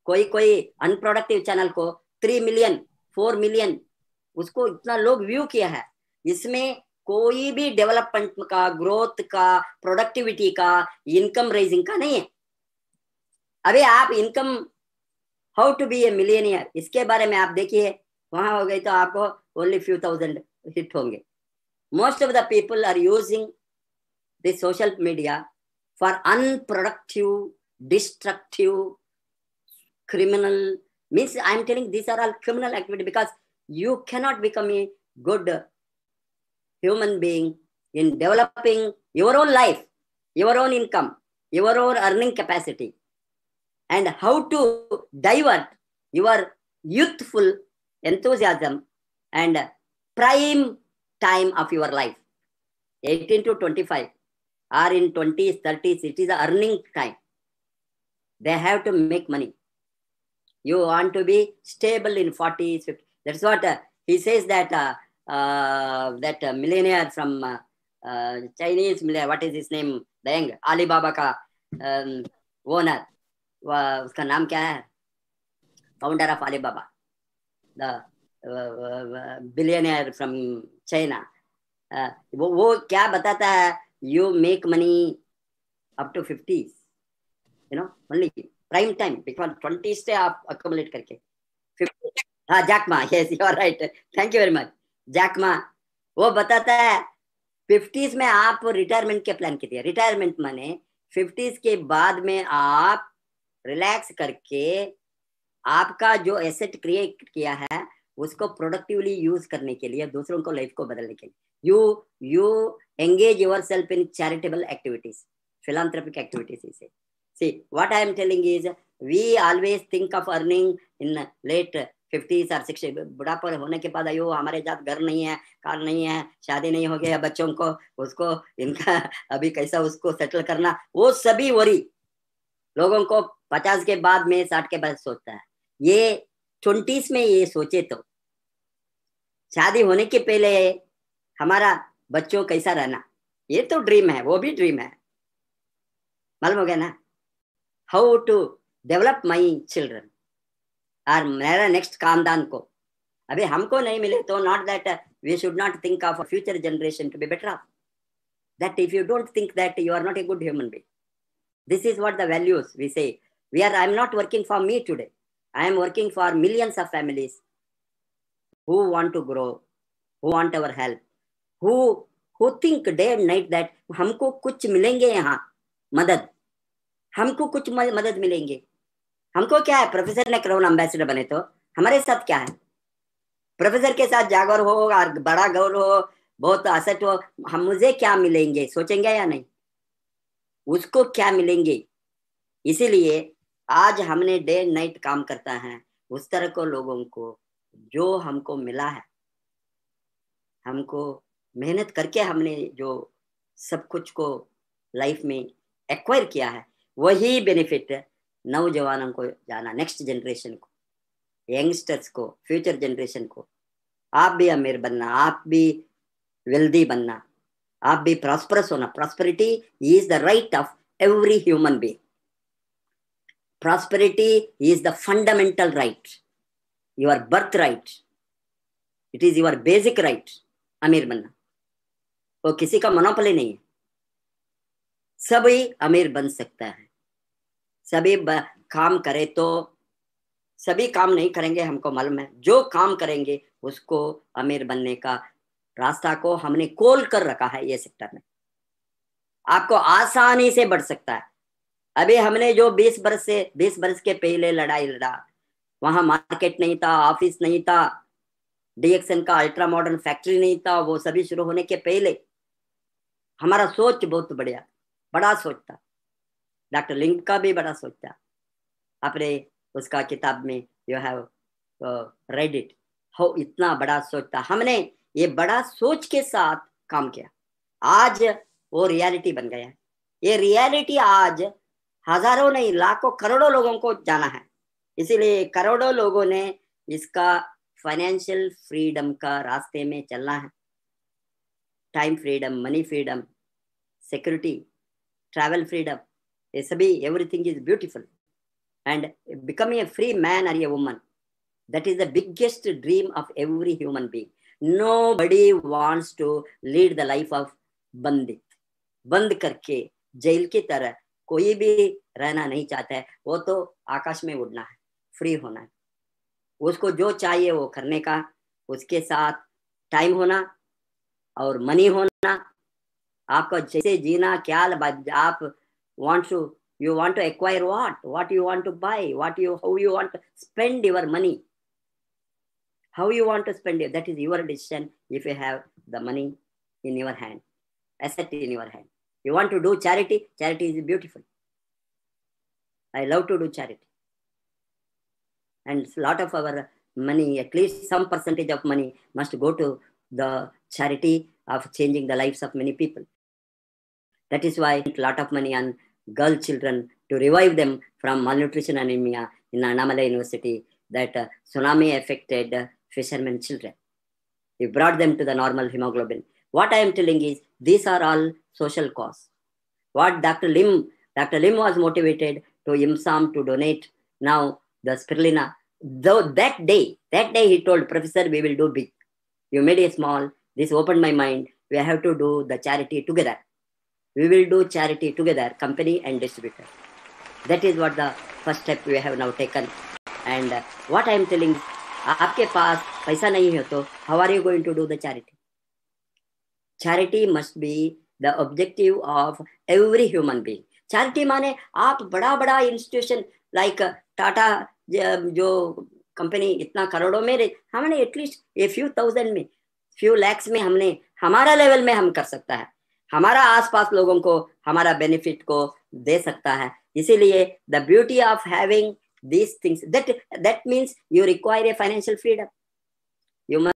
कोई अनप्रोडक्टिव चैनल को 3 मिलियन 4 मिलियन उसको इतना लोग व्यू किया है। इसमें कोई भी डेवलपमेंट का, ग्रोथ का, प्रोडक्टिविटी का, इनकम रेजिंग का नहीं है। अभी आप income, how to be a millionaire, इसके बारे में आप देखिए, वहां हो गई तो आपको ओनली few thousand हिट होंगे। Most of the people are using this social media for unproductive, destructive, criminal, means I am telling these are all criminal activity, because you cannot become a good human being in developing your own life, your own income, your own earning capacity. and how to divert your youthful enthusiasm and prime time of your life. 18 to 25 or in 20s, 30s, it is the earning time. They have to make money. You want to be stable in 40s, 50s. That's what he says that millionaire from Chinese millionaire, what is his name? Deng, Alibaba का owner. उसका नाम क्या है? Founder of Alibaba, the billionaire from China. वो क्या बताता है? You make money up to 50s, you know, only prime time, because 20s से आप accumulate करके 50. हाँ, Jack Ma, yes, you are right, thank you very much. Jack Ma वो बताता है 50s में आप रिटायरमेंट के प्लान कीजिए. रिटायरमेंट माने 50s के बाद में आप रिलैक्स करके आपका जो एसेट क्रिएट किया है उसको प्रोडक्टिवली यूज करने के लिए, दूसरों को लाइफ को बदलने के लिए you engage yourself in charitable activities, philanthropic activities. See, what I am telling is, we always think of earning in late 50s or 60s. बुढ़ापा होने के बाद आयो हमारे जात घर नहीं है, कार नहीं है, शादी नहीं हो गया, बच्चों को उसको इनका अभी कैसा उसको सेटल करना, वो सभी वरी लोगों को 50 के बाद में 60 के बाद सोचता है. ये 20s में ये सोचे तो शादी होने के पहले हमारा बच्चों कैसा रहना, ये तो ड्रीम है, वो भी ड्रीम है. मालूम हो गया ना? How to develop my children और मेरा नेक्स्ट खानदान को. अभी हमको नहीं मिले तो not that we should not think of future generation to be better off. That if you don't think that you are not a good human being. This is what the values we say. I am not working for me today, I am working for millions of families who want to grow, who want our help, who think day and night that हमको कुछ मिलेंगे यहाँ मदद, हमको कुछ मदद मिलेंगे. हमको क्या है? प्रोफेसर ने क्राउन एम्बेसडर बने तो हमारे साथ क्या है? प्रोफेसर के साथ जागौर हो और बड़ा गौर हो, बहुत असट हो, हम मुझे क्या मिलेंगे सोचेंगे या नहीं? उसको क्या मिलेंगे? इसीलिए आज हमने डे एंड नाइट काम करता है उस तरह को लोगों को जो हमको मिला है, हमको मेहनत करके हमने जो सब कुछ को लाइफ में एक्वायर किया है, वही बेनिफिट नौजवानों को जाना, नेक्स्ट जनरेशन को, यंगस्टर्स को, फ्यूचर जनरेशन को. आप भी अमीर बनना, आप भी वेल्दी बनना, आप भी प्रॉस्परस होना. Prosperity is the right of every human being. Prosperity is the fundamental right, your birthright. It is your basic right. अमीर बनना वो किसी का मोनोपोली नहीं है. सभी अमीर बन सकता है. सभी काम करे तो, सभी काम नहीं करेंगे, हमको मालूम है. जो काम करेंगे उसको अमीर बनने का रास्ता को हमने खोल कर रखा है. ये सेक्टर में आपको आसानी से बढ़ सकता है. अभी हमने जो 20 वर्ष के पहले लड़ाई लड़ा, वहां मार्केट नहीं था, ऑफिस नहीं था, डीएक्सन का अल्ट्रा मॉडर्न फैक्ट्री नहीं था. वो सभी शुरू होने के पहले हमारा सोच बहुत बड़ा सोच था. डॉक्टर लिंक का भी बड़ा सोच था. आपने उसका किताब में you have read it, how इतना बड़ा सोच था. हमने ये बड़ा सोच के साथ काम किया. आज वो रियलिटी बन गया. ये रियलिटी आज हजारों नहीं, लाखों करोड़ों लोगों को जाना है. इसीलिए करोड़ों लोगों ने इसका फाइनेंशियल फ्रीडम का रास्ते में चलना है. Time freedom, money freedom, security, travel freedom, ये सभी everything is beautiful. And becoming a free man और a woman, that is the biggest dream of every human being. Nobody wants to lead the life of bandit. बंद करके jail की तरह कोई भी रहना नहीं चाहता है. वो तो आकाश में उड़ना है, फ्री होना है. उसको जो चाहिए वो करने का, उसके साथ टाइम होना और मनी होना. आपको जैसे जीना क्या, आप you want to acquire what you want to buy, how you want to spend your money, how you want to spend it, that is your decision. If you have the money in your hand, asset in your hand, you want to do charity is beautiful. I love to do charity. And a lot of our money, at least some percentage of money, must go to the charity of changing the lives of many people. That is why a lot of money on girl children to revive them from malnutrition anemia in Annamalai University, that tsunami affected fishermen children. We brought them to the normal hemoglobin. What I am telling is, these are all social cause. What Dr. Lim was motivated to IMSAM to donate now the spirulina. Though that day he told, Professor, we will do big. You made a small. This opened my mind. We have to do the charity together. We will do charity together, company and distributor. That is what the first step we have now taken. And what I am telling, आपके पास पैसा नहीं है तो how are you going to do the charity? Charity must be the objective of every human being. Charity माने आप बड़ा institution like Tata जो company इतना करोड़ों में, हमने एटलीस्ट ए फ्यू थाउजेंड में, फ्यू लैक्स में हमने हमारा लेवल में हम कर सकता है, हमारा आसपास लोगों को हमारा बेनिफिट को दे सकता है. इसीलिए the beauty of having these things, that means you require a financial freedom. You must